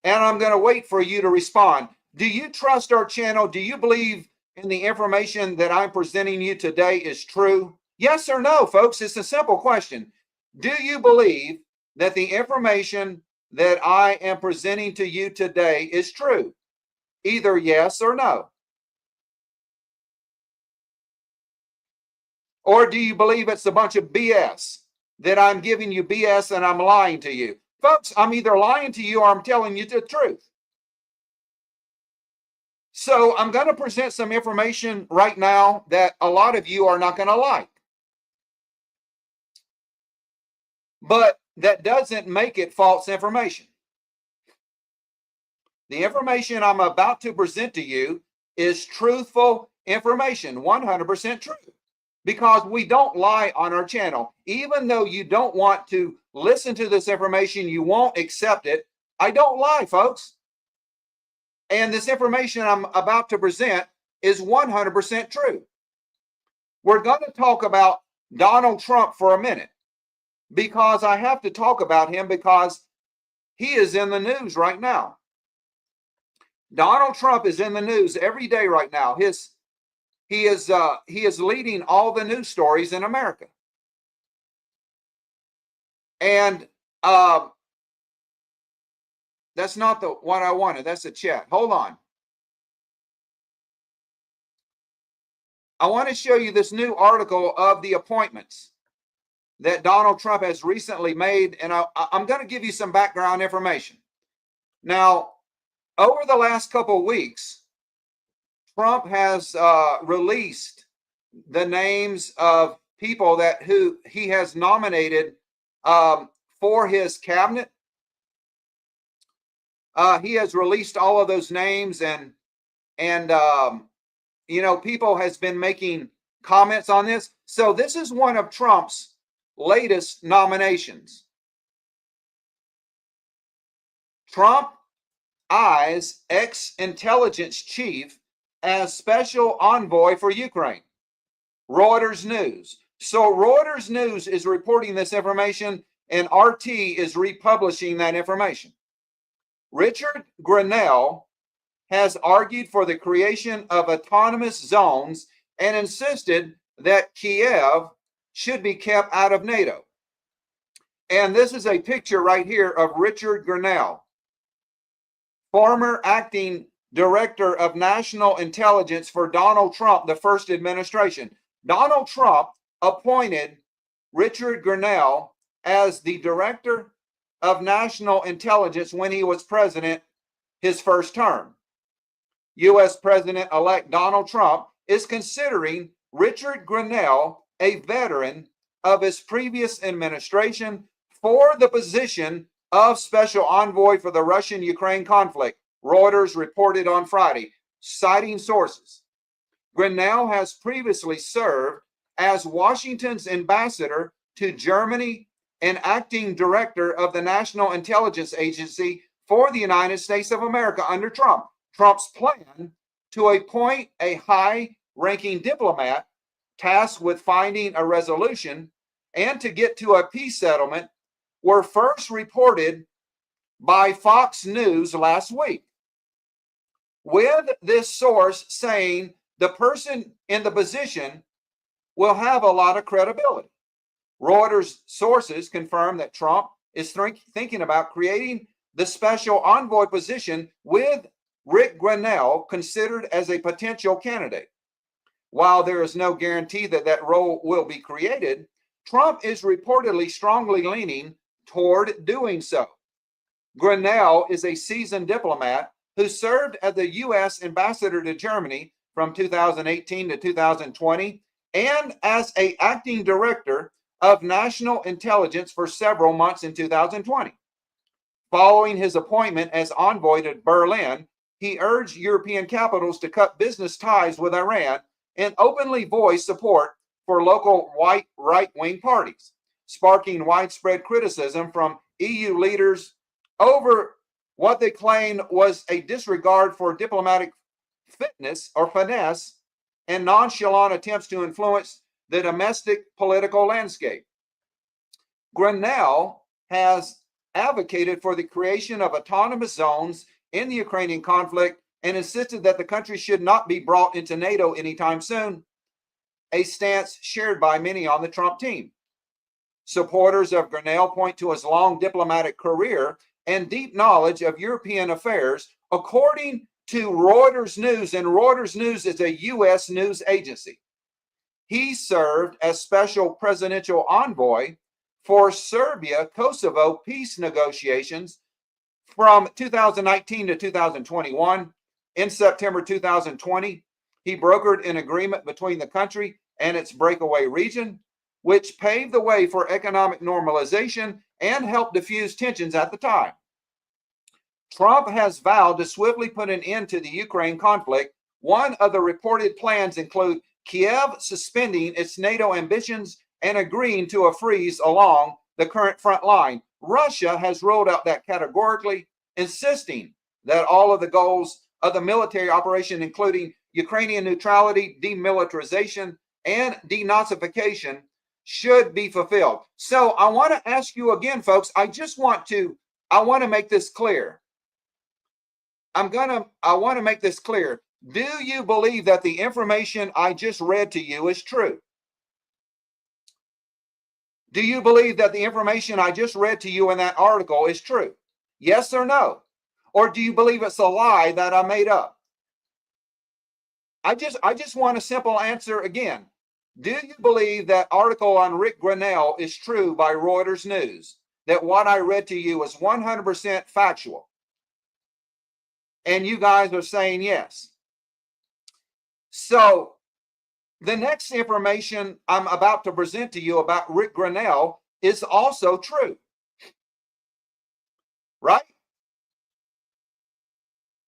Speaker 1: And I'm going to wait for you to respond. Do you trust our channel? Do you believe in the information that I'm presenting you today is true? Yes or no, folks? It's a simple question. Do you believe that the information that I am presenting to you today is true? Either yes or no. Or do you believe it's a bunch of BS, that I'm giving you BS and I'm lying to you? Folks, I'm either lying to you or I'm telling you the truth. So I'm going to present some information right now that a lot of you are not going to like. But that doesn't make it false information. The information I'm about to present to you is truthful information, 100% true. Because we don't lie on our channel. Even though you don't want to listen to this information, you won't accept it. I don't lie, folks. And this information I'm about to present is 100% true. We're going to talk about Donald Trump for a minute, because I have to talk about him because he is in the news right now. Donald Trump is in the news every day right now. He is leading all the news stories in America. And that's not the one I wanted. That's a chat. Hold on. I want to show you this new article of the appointments that Donald Trump has recently made. And I'm going to give you some background information. Now, over the last couple of weeks, Trump has released the names of people who he has nominated for his cabinet. He has released all of those names, and people has been making comments on this. So this is one of Trump's latest nominations. Trump eyes ex-intelligence chief as special envoy for Ukraine. Reuters News. So Reuters News is reporting this information, and RT is republishing that information. Richard Grenell has argued for the creation of autonomous zones and insisted that Kiev should be kept out of NATO. And this is a picture right here of Richard Grenell, former acting Director of National Intelligence for Donald Trump, the first administration. Donald Trump appointed Richard Grenell as the Director of National Intelligence when he was president his first term. U.S. President-elect Donald Trump is considering Richard Grenell a veteran of his previous administration for the position of Special Envoy for the Russian-Ukraine conflict, Reuters reported on Friday, citing sources. Grenell has previously served as Washington's ambassador to Germany and acting director of the National Intelligence Agency for the United States of America under Trump. Trump's plan to appoint a high-ranking diplomat tasked with finding a resolution and to get to a peace settlement were first reported by Fox News last week, with this source saying the person in the position will have a lot of credibility. Reuters sources confirm that Trump is thinking about creating the special envoy position with Rick Grenell considered as a potential candidate. While there is no guarantee that that role will be created, Trump is reportedly strongly leaning toward doing so. Grenell is a seasoned diplomat who served as the U.S. ambassador to Germany from 2018 to 2020 and as an acting director of national intelligence for several months in 2020. Following his appointment as envoy to Berlin, he urged European capitals to cut business ties with Iran and openly voice support for local white right-wing parties, sparking widespread criticism from EU leaders over what they claimed was a disregard for diplomatic fitness or finesse and nonchalant attempts to influence the domestic political landscape. Grenell has advocated for the creation of autonomous zones in the Ukrainian conflict and insisted that the country should not be brought into NATO anytime soon, a stance shared by many on the Trump team. Supporters of Grenell point to his long diplomatic career and deep knowledge of European affairs, according to Reuters News, and Reuters News is a U.S. news agency. He served as special presidential envoy for Serbia-Kosovo peace negotiations from 2019 to 2021. In September 2020, he brokered an agreement between the country and its breakaway region, which paved the way for economic normalization and helped diffuse tensions at the time. Trump has vowed to swiftly put an end to the Ukraine conflict. One of the reported plans include Kiev suspending its NATO ambitions and agreeing to a freeze along the current front line. Russia has ruled out that categorically, insisting that all of the goals of the military operation, including Ukrainian neutrality, demilitarization, and denazification, should be fulfilled. So I want to ask you again, folks, I want to make this clear. I want to make this clear. Do you believe that the information I just read to you is true? Do you believe that the information I just read to you in that article is true? Yes or no? Or do you believe it's a lie that I made up? I just want a simple answer again. Do you believe that article on Rick Grenell is true by Reuters News? That what I read to you is 100% factual? And you guys are saying yes. So the next information I'm about to present to you about Rick Grenell is also true. Right?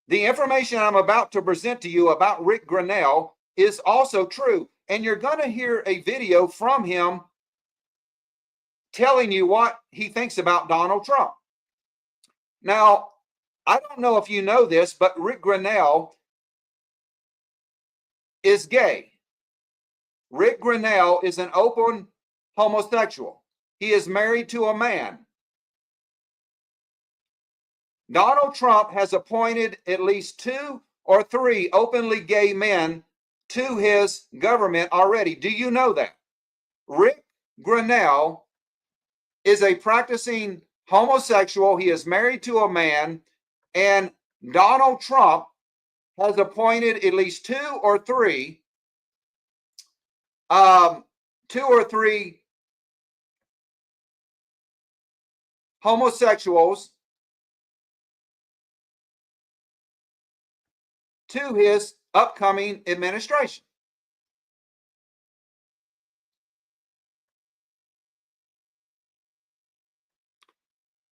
Speaker 1: The information I'm about to present to you about Rick Grenell is also true. And you're going to hear a video from him telling you what he thinks about Donald Trump. Now, I don't know if you know this, but Rick Grenell is gay. Rick Grenell is an open homosexual. He is married to a man. Donald Trump has appointed at least 2 or 3 openly gay men to his government already. Do you know that? Rick Grenell is a practicing homosexual. He is married to a man, and Donald Trump has appointed at least two or three homosexuals to his upcoming administration.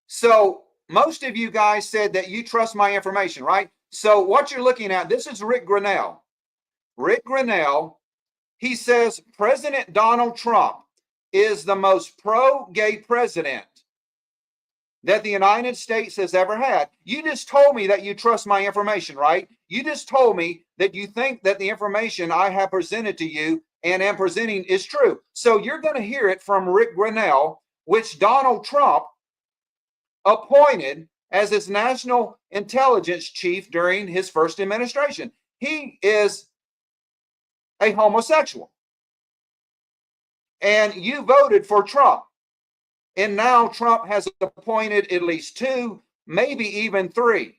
Speaker 1: So most of you guys said that you trust my information, right? So what you're looking at, this is Rick Grinnell. Rick Grinnell, he says President Donald Trump is the most pro-gay president that the United States has ever had. You just told me that you trust my information, right? You just told me that you think that the information I have presented to you and am presenting is true. So you're going to hear it from Rick Grinnell, which Donald Trump appointed as his national intelligence chief during his first administration. He is a homosexual. And you voted for Trump. And now Trump has appointed at least two, maybe even three,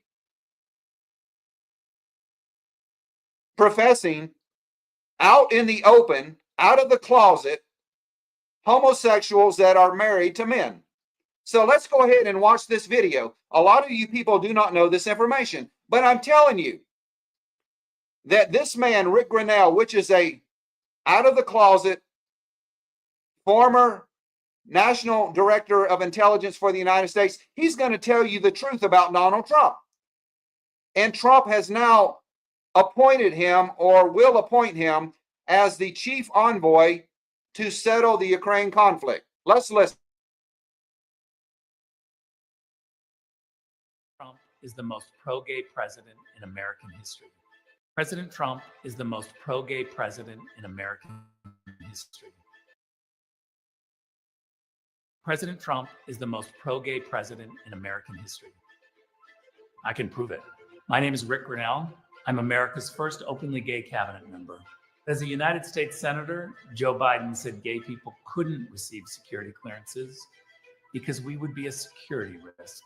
Speaker 1: professing out in the open, out of the closet, homosexuals that are married to men. So let's go ahead and watch this video. A lot of you people do not know this information, but I'm telling you that this man, Rick Grinnell, which is a out of the closet former National Director of Intelligence for the United States, he's going to tell you the truth about Donald Trump. And Trump has now appointed him or will appoint him as the chief envoy to settle the Ukraine conflict. Let's listen.
Speaker 6: Trump is the most pro-gay president in American history. President Trump is the most pro-gay president in American history. President Trump is the most pro-gay president in American history. I can prove it. My name is Rick Grinnell. I'm America's first openly gay cabinet member. As a United States Senator, Joe Biden said gay people couldn't receive security clearances because we would be a security risk.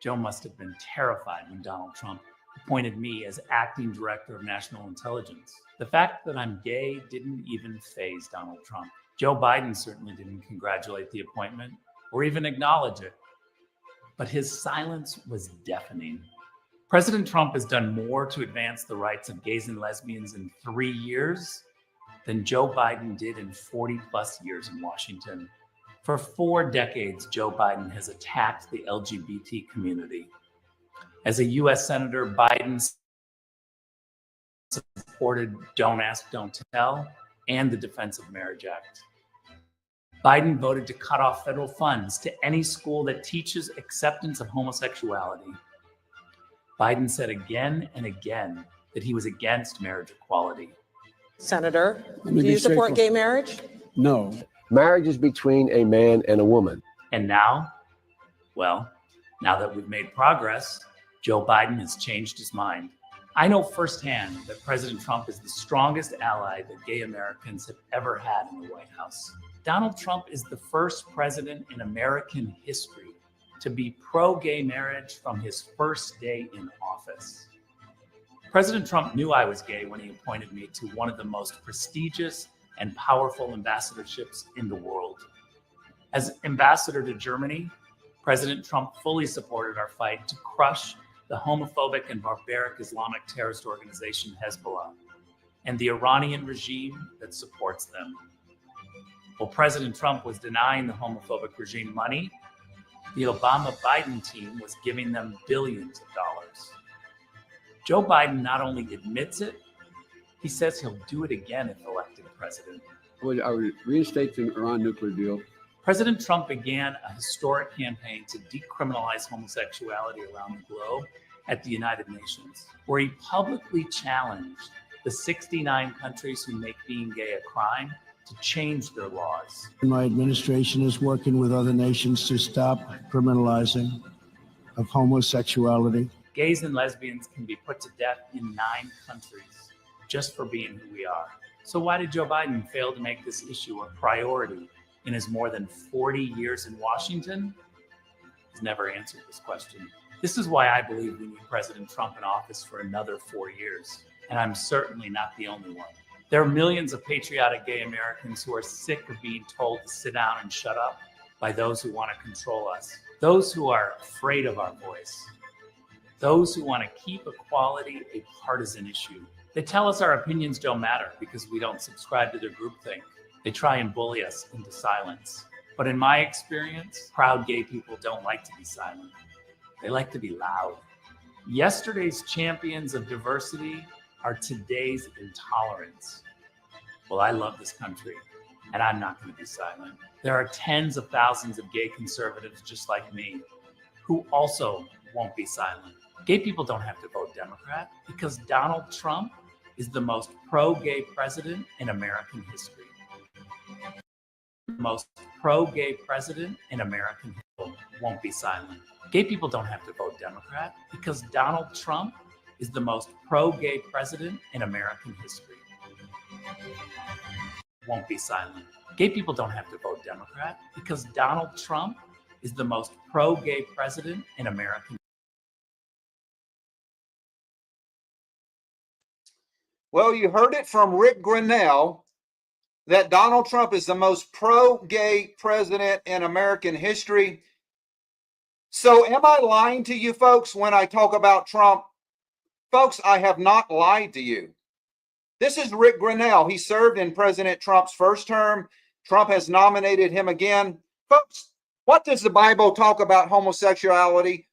Speaker 6: Joe must have been terrified when Donald Trump appointed me as acting director of national intelligence. The fact that I'm gay didn't even faze Donald Trump. Joe Biden certainly didn't congratulate the appointment or even acknowledge it, but his silence was deafening. President Trump has done more to advance the rights of gays and lesbians in 3 years than Joe Biden did in 40 plus years in Washington. For 4 decades, Joe Biden has attacked the LGBT community. As a US Senator, Biden supported Don't Ask, Don't Tell and the Defense of Marriage Act. Biden voted to cut off federal funds to any school that teaches acceptance of homosexuality. Biden said again and again that he was against marriage equality.
Speaker 7: Senator, do you support gay marriage?
Speaker 2: No.
Speaker 8: Marriage is between a man and a woman.
Speaker 6: And now, well, now that we've made progress, Joe Biden has changed his mind. I know firsthand that President Trump is the strongest ally that gay Americans have ever had in the White House. Donald Trump is the first president in American history to be pro-gay marriage from his first day in office. President Trump knew I was gay when he appointed me to one of the most prestigious and powerful ambassadorships in the world. As ambassador to Germany, President Trump fully supported our fight to crush the homophobic and barbaric Islamic terrorist organization Hezbollah and the Iranian regime that supports them. While President Trump was denying the homophobic regime money, the Obama-Biden team was giving them billions of dollars. Joe Biden not only admits it, he says he'll do it again if elected president.
Speaker 9: I would reinstate the Iran nuclear deal.
Speaker 6: President Trump began a historic campaign to decriminalize homosexuality around the globe at the United Nations, where he publicly challenged the 69 countries who make being gay a crime to change their laws.
Speaker 10: My administration is working with other nations to stop criminalizing of homosexuality.
Speaker 6: Gays and lesbians can be put to death in 9 countries just for being who we are. So why did Joe Biden fail to make this issue a priority in his more than 40 years in Washington? He's never answered this question. This is why I believe we need President Trump in office for another 4 years. And I'm certainly not the only one. There are millions of patriotic gay Americans who are sick of being told to sit down and shut up by those who want to control us, those who are afraid of our voice, those who want to keep equality a partisan issue. They tell us our opinions don't matter because we don't subscribe to their groupthink. They try and bully us into silence. But in my experience, proud gay people don't like to be silent. They like to be loud. Yesterday's champions of diversity are today's intolerance. Well, I love this country, and I'm not going to be silent. There are tens of thousands of gay conservatives just like me who also won't be silent. Gay people don't have to vote Democrat because Donald Trump is the most pro-gay president in American history. Most pro-gay president in American history won't be silent. Gay people don't have to vote Democrat because Donald Trump is the most pro-gay president in American history. Won't be silent. Gay people don't have to vote Democrat because Donald Trump is the most pro-gay president in American.
Speaker 1: Well, you heard it from Rick Grinnell that Donald Trump is the most pro-gay president in American history. So am I lying to you folks when I talk about Trump? Folks, I have not lied to you. This is Rick Grinnell. He served in President Trump's first term. Trump has nominated him again. Folks, what does the Bible talk about homosexuality?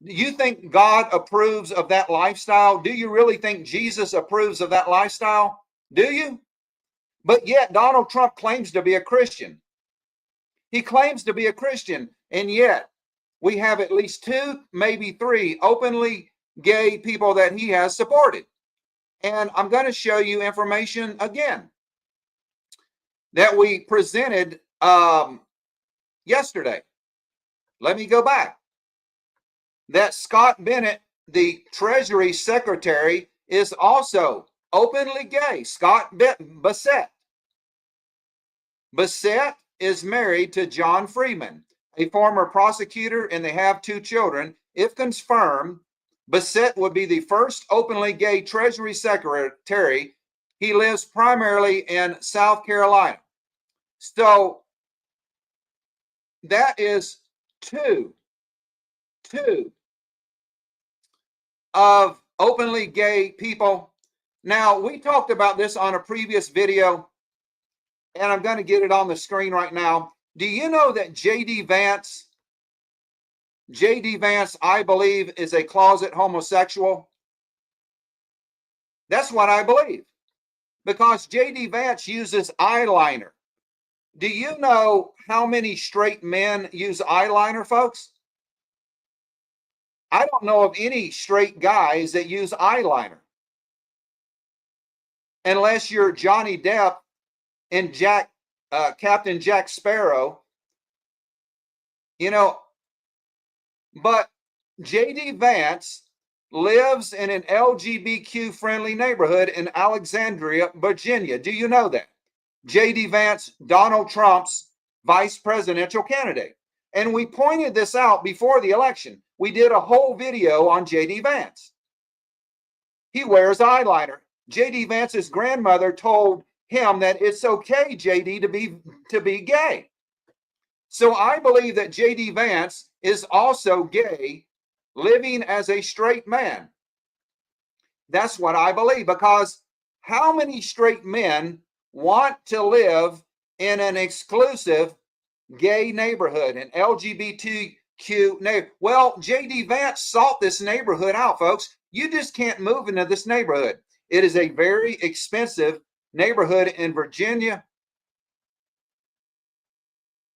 Speaker 1: Do you think God approves of that lifestyle? Do you really think Jesus approves of that lifestyle? Do you? But yet Donald Trump claims to be a Christian. He claims to be a Christian, and yet we have at least 2, maybe 3 openly gay people that he has supported. And I'm going to show you information again that we presented yesterday. Let me go back. That Scott Bennett, the Treasury Secretary, is also openly gay. Scott Bassett. Bassett is married to John Freeman, a former prosecutor, and they have 2 children. If confirmed, Bassett would be the first openly gay Treasury Secretary. He lives primarily in South Carolina. So that is two of openly gay people. Now, we talked about this on a previous video, and I'm going to get it on the screen right now. Do you know that J.D. Vance, I believe, is a closet homosexual? That's what I believe, because J.D. Vance uses eyeliner. Do you know how many straight men use eyeliner, folks? I don't know of any straight guys that use eyeliner. Unless you're Johnny Depp and Captain Jack Sparrow. You know, but J.D. Vance lives in an LGBTQ-friendly neighborhood in Alexandria, Virginia. Do you know that? J.D. Vance, Donald Trump's vice presidential candidate. And we pointed this out before the election. We did a whole video on J.D. Vance. He wears eyeliner. J.D. Vance's grandmother told him that it's okay, J.D., to be gay. So I believe that J.D. Vance is also gay, living as a straight man. That's what I believe, because how many straight men want to live in an exclusive gay neighborhood, an LGBTQ neighborhood? Well, J.D. Vance sought this neighborhood out, folks. You just can't move into this neighborhood. It is a very expensive neighborhood in Virginia,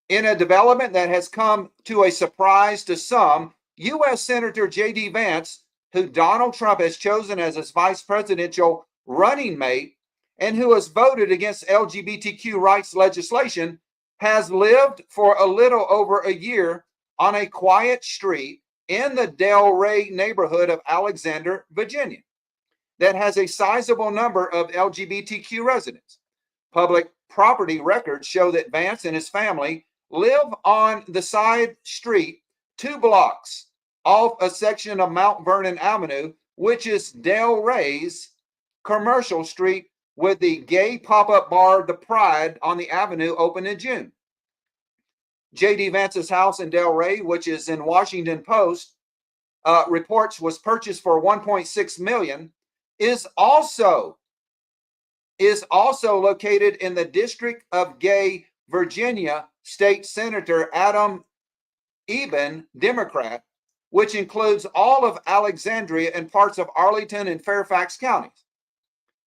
Speaker 1: in a development that has come to a surprise to some. U.S. Senator J.D. Vance, who Donald Trump has chosen as his vice presidential running mate and who has voted against LGBTQ rights legislation, has lived for a little over a year on a quiet street in the Del Rey neighborhood of Alexandria, Virginia, that has a sizable number of LGBTQ residents. Public property records show that Vance and his family live on the side street 2 blocks off a section of Mount Vernon Avenue, which is Del Rey's commercial street with the gay pop-up bar, The Pride, on the avenue, opened in June. J.D. Vance's house in Del Rey, which is in Washington Post, reports was purchased for $1.6 million, is also located in the District of Gay, Virginia. State Senator Adam Eben, Democrat, which includes all of Alexandria and parts of Arlington and Fairfax counties.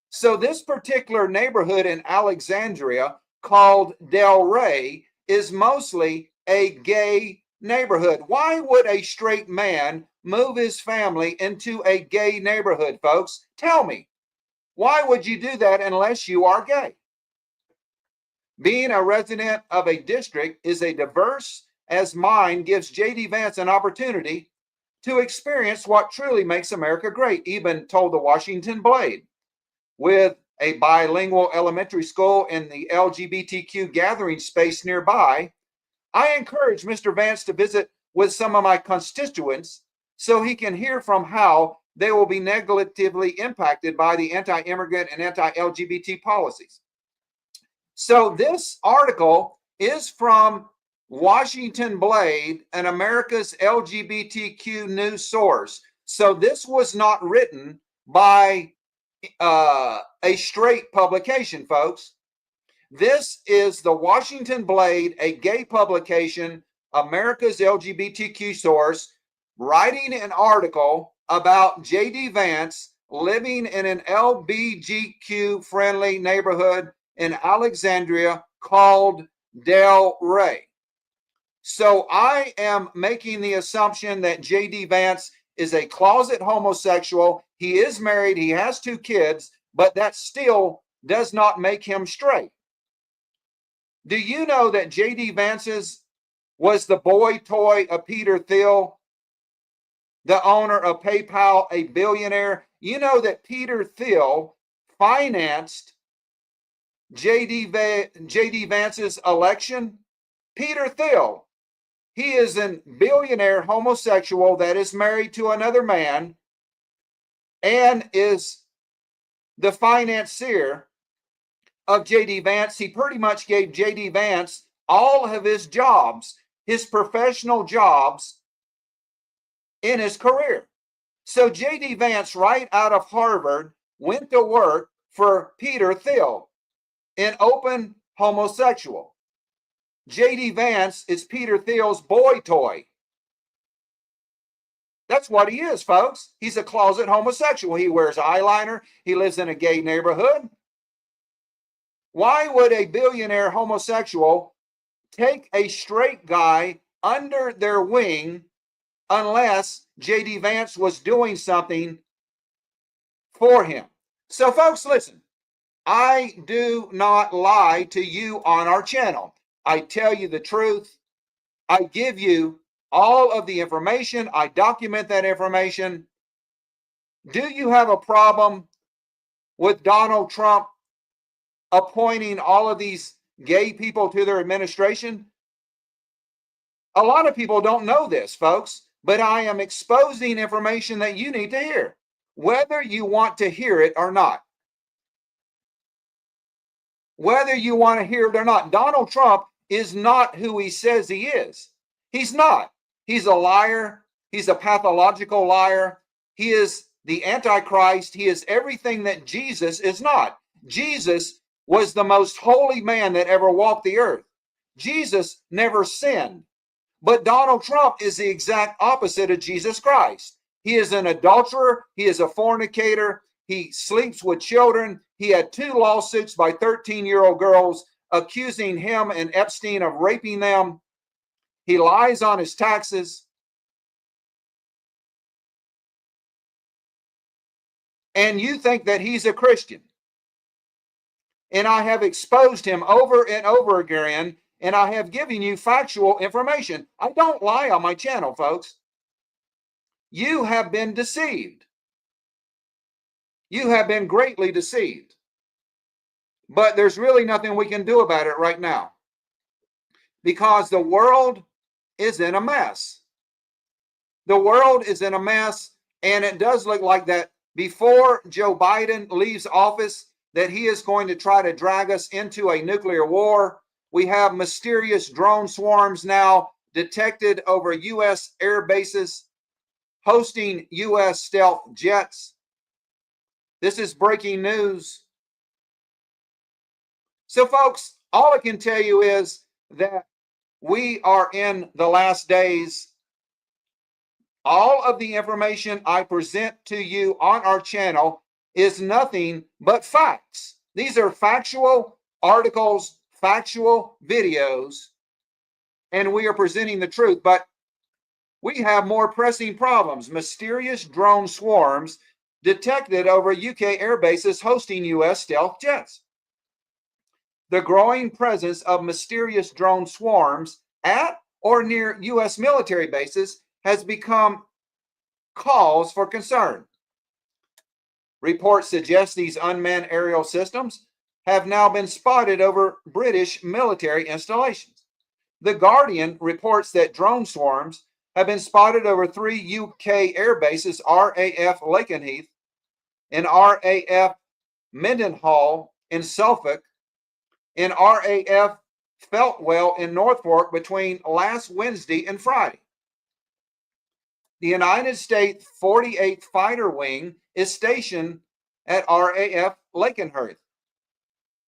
Speaker 1: So this particular neighborhood in Alexandria, called Del Rey, is mostly a gay neighborhood. Why would a straight man move his family into a gay neighborhood, folks? Tell me. Why would you do that unless you are gay? Being a resident of a district is a diverse as mine gives J.D. Vance an opportunity to experience what truly makes America great, Eben told the Washington Blade. With a bilingual elementary school in the LGBTQ gathering space nearby, I encourage Mr. Vance to visit with some of my constituents so he can hear from how they will be negatively impacted by the anti-immigrant and anti-LGBT policies. So this article is from Washington Blade, an America's LGBTQ news source. So this was not written by a straight publication, folks. This is the Washington Blade, a gay publication, America's LGBTQ source, writing an article about J.D. Vance living in an LGBTQ-friendly neighborhood in Alexandria called Del Rey. So I am making the assumption that J.D. Vance is a closet homosexual. He is married. He has 2 kids, but that still does not make him straight. Do you know that J.D. Vance's was the boy toy of Peter Thiel, the owner of PayPal, a billionaire? You know that Peter Thiel financed J.D. Vance's election? Peter Thiel, he is a billionaire homosexual that is married to another man and is the financier of J.D. Vance. He pretty much gave J.D. Vance all of his jobs, his professional jobs in his career. So J.D. Vance, right out of Harvard, went to work for Peter Thiel, an open homosexual. J.D. Vance is Peter Thiel's boy toy. That's what he is, folks. He's a closet homosexual. He wears eyeliner. He lives in a gay neighborhood. Why would a billionaire homosexual take a straight guy under their wing unless J.D. Vance was doing something for him? So, folks, listen. I do not lie to you on our channel. I tell you the truth. I give you all of the information. I document that information. Do you have a problem with Donald Trump appointing all of these gay people to their administration? A lot of people don't know this, folks, but I am exposing information that you need to hear, whether you want to hear it or not. Whether you want to hear it or not, Donald Trump is not who he says he is. He's not. He's a liar. He's a pathological liar. He is the Antichrist. He is everything that Jesus is not. Jesus was the most holy man that ever walked the earth. Jesus never sinned. But Donald Trump is the exact opposite of Jesus Christ. He is an adulterer. He is a fornicator. He sleeps with children. He had 2 lawsuits by 13-year-old girls accusing him and Epstein of raping them. He lies on his taxes. And you think that he's a Christian. And I have exposed him over and over again, and I have given you factual information. I don't lie on my channel, folks. You have been deceived. You have been greatly deceived. But there's really nothing we can do about it right now, because the world is in a mess. The world is in a mess, and it does look like that before Joe Biden leaves office, that he is going to try to drag us into a nuclear war. We have mysterious drone swarms now detected over U.S. air bases hosting U.S. stealth jets. This is breaking news. So, folks, all I can tell you is that we are in the last days. All of the information I present to you on our channel is nothing but facts. These are factual articles, factual videos, and we are presenting the truth. But we have more pressing problems. Mysterious drone swarms detected over UK air bases hosting US stealth jets. The growing presence of mysterious drone swarms at or near US military bases has become cause for concern. Reports suggest these unmanned aerial systems have now been spotted over British military installations. The Guardian reports that drone swarms have been spotted over 3 UK air bases, RAF Lakenheath and RAF Mendenhall in Suffolk, and RAF Feltwell in Norfolk between last Wednesday and Friday. The United States 48th Fighter Wing is stationed at RAF Lakenheath.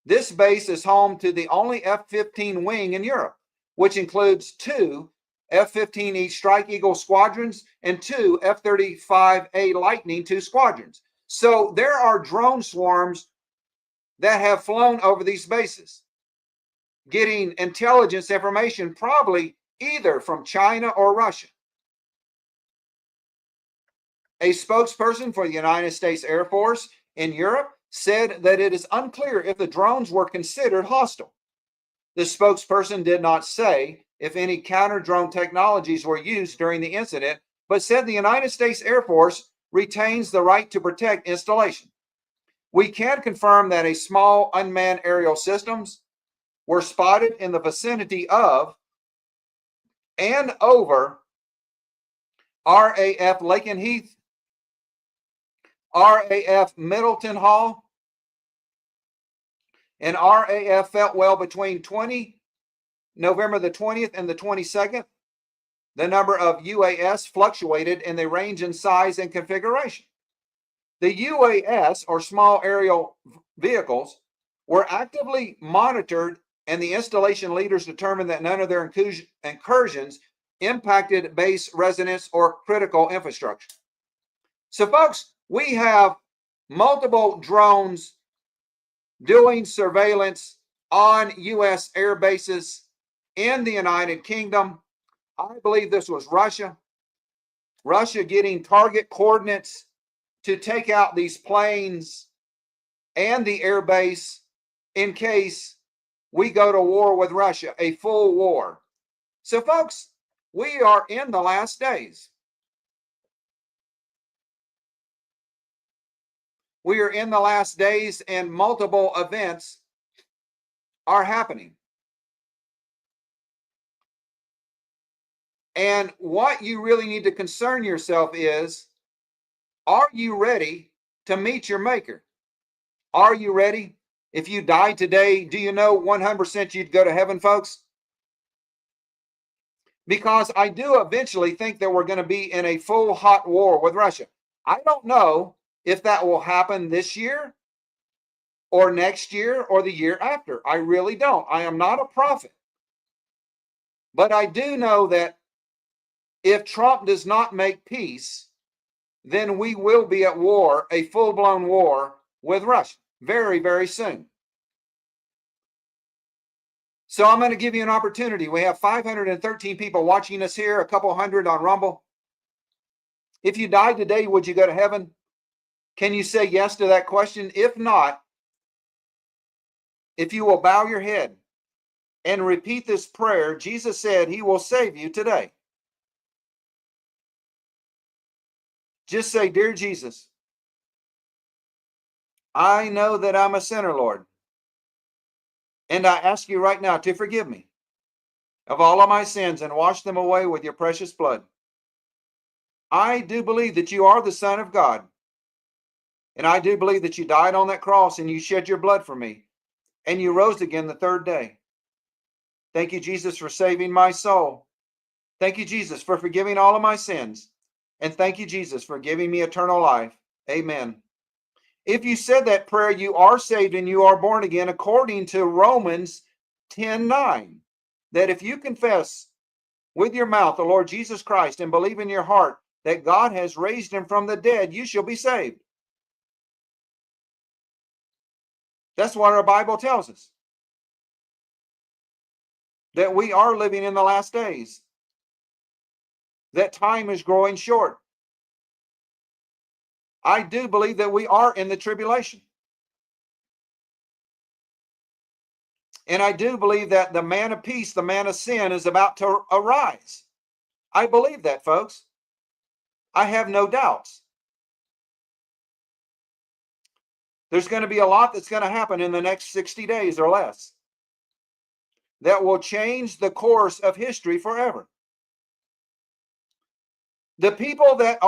Speaker 1: This base is home to the only F-15 wing in Europe, which includes 2 F-15E Strike Eagle squadrons and 2 F-35A Lightning II squadrons. So there are drone swarms that have flown over these bases, getting intelligence information probably either from China or Russia. A spokesperson for the United States Air Force in Europe said that it is unclear if the drones were considered hostile. The spokesperson did not say if any counter-drone technologies were used during the incident, but said the United States Air Force retains the right to protect installation. We can confirm that a small unmanned aerial systems were spotted in the vicinity of and over RAF Lakenheath, RAF Middleton Hall, and RAF Feltwell between November the 20th and the 22nd. The number of UAS fluctuated in the range in size and configuration. The UAS, or small aerial vehicles, were actively monitored, and the installation leaders determined that none of their incursions impacted base residents or critical infrastructure. So, folks, we have multiple drones doing surveillance on U.S. air bases in the United Kingdom. I believe this was Russia. Russia getting target coordinates to take out these planes and the air base in case we go to war with Russia, a full war. So, folks, we are in the last days. We are in the last days, and multiple events are happening. And what you really need to concern yourself is, are you ready to meet your maker? Are you ready? If you died today, do you know 100% you'd go to heaven, folks? Because I do eventually think that we're going to be in a full hot war with Russia. I don't know if that will happen this year or next year or the year after. I really don't. I am not a prophet. But I do know that if Trump does not make peace, then we will be at war, a full-blown war with Russia very, very soon. So I'm going to give you an opportunity. We have 513 people watching us here, a couple hundred on Rumble. If you died today, would you go to heaven? Can you say yes to that question? If not, if you will bow your head and repeat this prayer, Jesus said he will save you today. Just say, "Dear Jesus, I know that I'm a sinner, Lord, and I ask you right now to forgive me of all of my sins and wash them away with your precious blood. I do believe that you are the Son of God. And I do believe that you died on that cross and you shed your blood for me. And you rose again the third day. Thank you, Jesus, for saving my soul. Thank you, Jesus, for forgiving all of my sins. And thank you, Jesus, for giving me eternal life. Amen. If you said that prayer, you are saved and you are born again, according to Romans 10:9. That if you confess with your mouth the Lord Jesus Christ and believe in your heart that God has raised him from the dead, you shall be saved. That's what our Bible tells us. That we are living in the last days. That time is growing short. I do believe that we are in the tribulation. And I do believe that the man of peace, the man of sin, is about to arise. I believe that, folks. I have no doubts. There's going to be a lot that's going to happen in the next 60 days or less that will change the course of history forever. The people that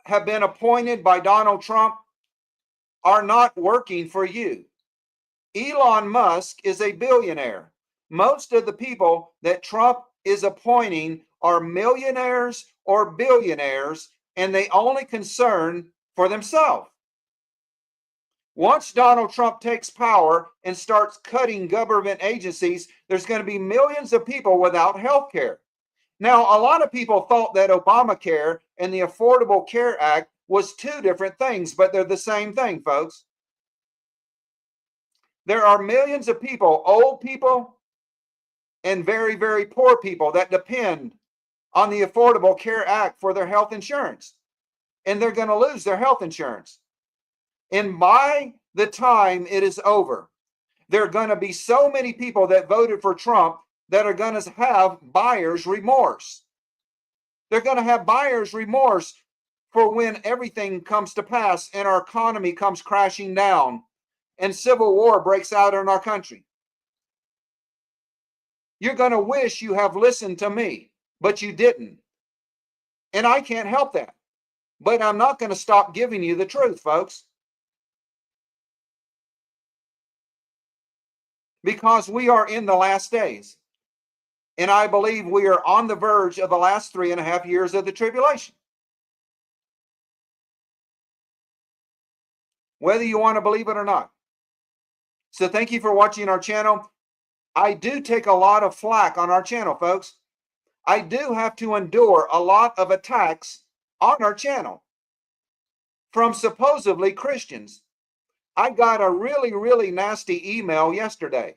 Speaker 1: have been appointed by Donald Trump are not working for you. Elon Musk is a billionaire. Most of the people that Trump is appointing are millionaires or billionaires, and they only concern for themselves. Once Donald Trump takes power and starts cutting government agencies, there's going to be millions of people without health care. Now, a lot of people thought that Obamacare and the Affordable Care Act was two different things, but they're the same thing, folks. There are millions of people, old people and very, very poor people, that depend on the Affordable Care Act for their health insurance. And they're going to lose their health insurance. And by the time it is over, there are going to be so many people that voted for Trump that are going to have buyer's remorse. They're going to have buyer's remorse for when everything comes to pass and our economy comes crashing down and civil war breaks out in our country. You're going to wish you have listened to me, but you didn't. And I can't help that. But I'm not going to stop giving you the truth, folks. Because we are in the last days. And I believe we are on the verge of the last 3.5 years of the tribulation. Whether you want to believe it or not. So thank you for watching our channel. I do take a lot of flack on our channel, folks. I do have to endure a lot of attacks on our channel from supposedly Christians. I got a really, really nasty email yesterday.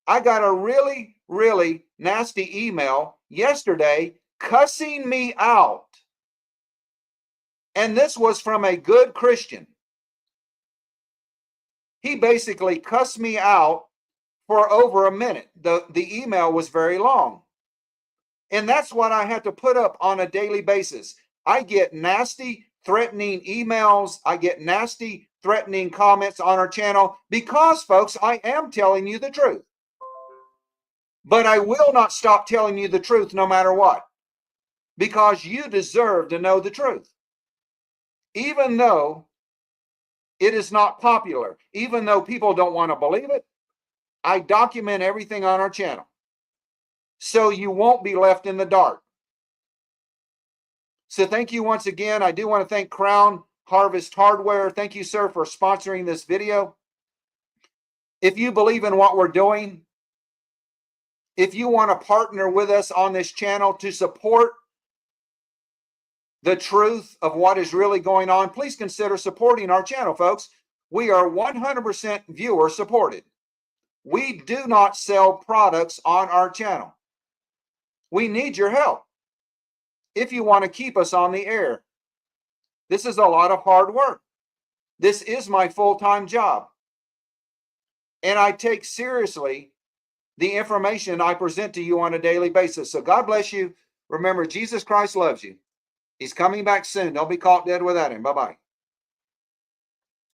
Speaker 1: I got a really, really nasty email yesterday cussing me out. And this was from a good Christian. He basically cussed me out for over a minute. The email was very long. And that's what I have to put up on a daily basis. I get nasty, threatening emails. I get nasty, threatening comments on our channel because, folks, I am telling you the truth. But I will not stop telling you the truth no matter what, because you deserve to know the truth. Even though it is not popular, even though people don't want to believe it, I document everything on our channel. So you won't be left in the dark. So thank you once again. I do want to thank Crown Harvest Hardware. Thank you, sir, for sponsoring this video. If you believe in what we're doing, if you want to partner with us on this channel to support the truth of what is really going on, please consider supporting our channel, folks. We are 100% viewer supported. We do not sell products on our channel. We need your help if you want to keep us on the air. This is a lot of hard work. This is my full-time job. And I take seriously the information I present to you on a daily basis. So God bless you. Remember, Jesus Christ loves you. He's coming back soon. Don't be caught dead without him. Bye-bye.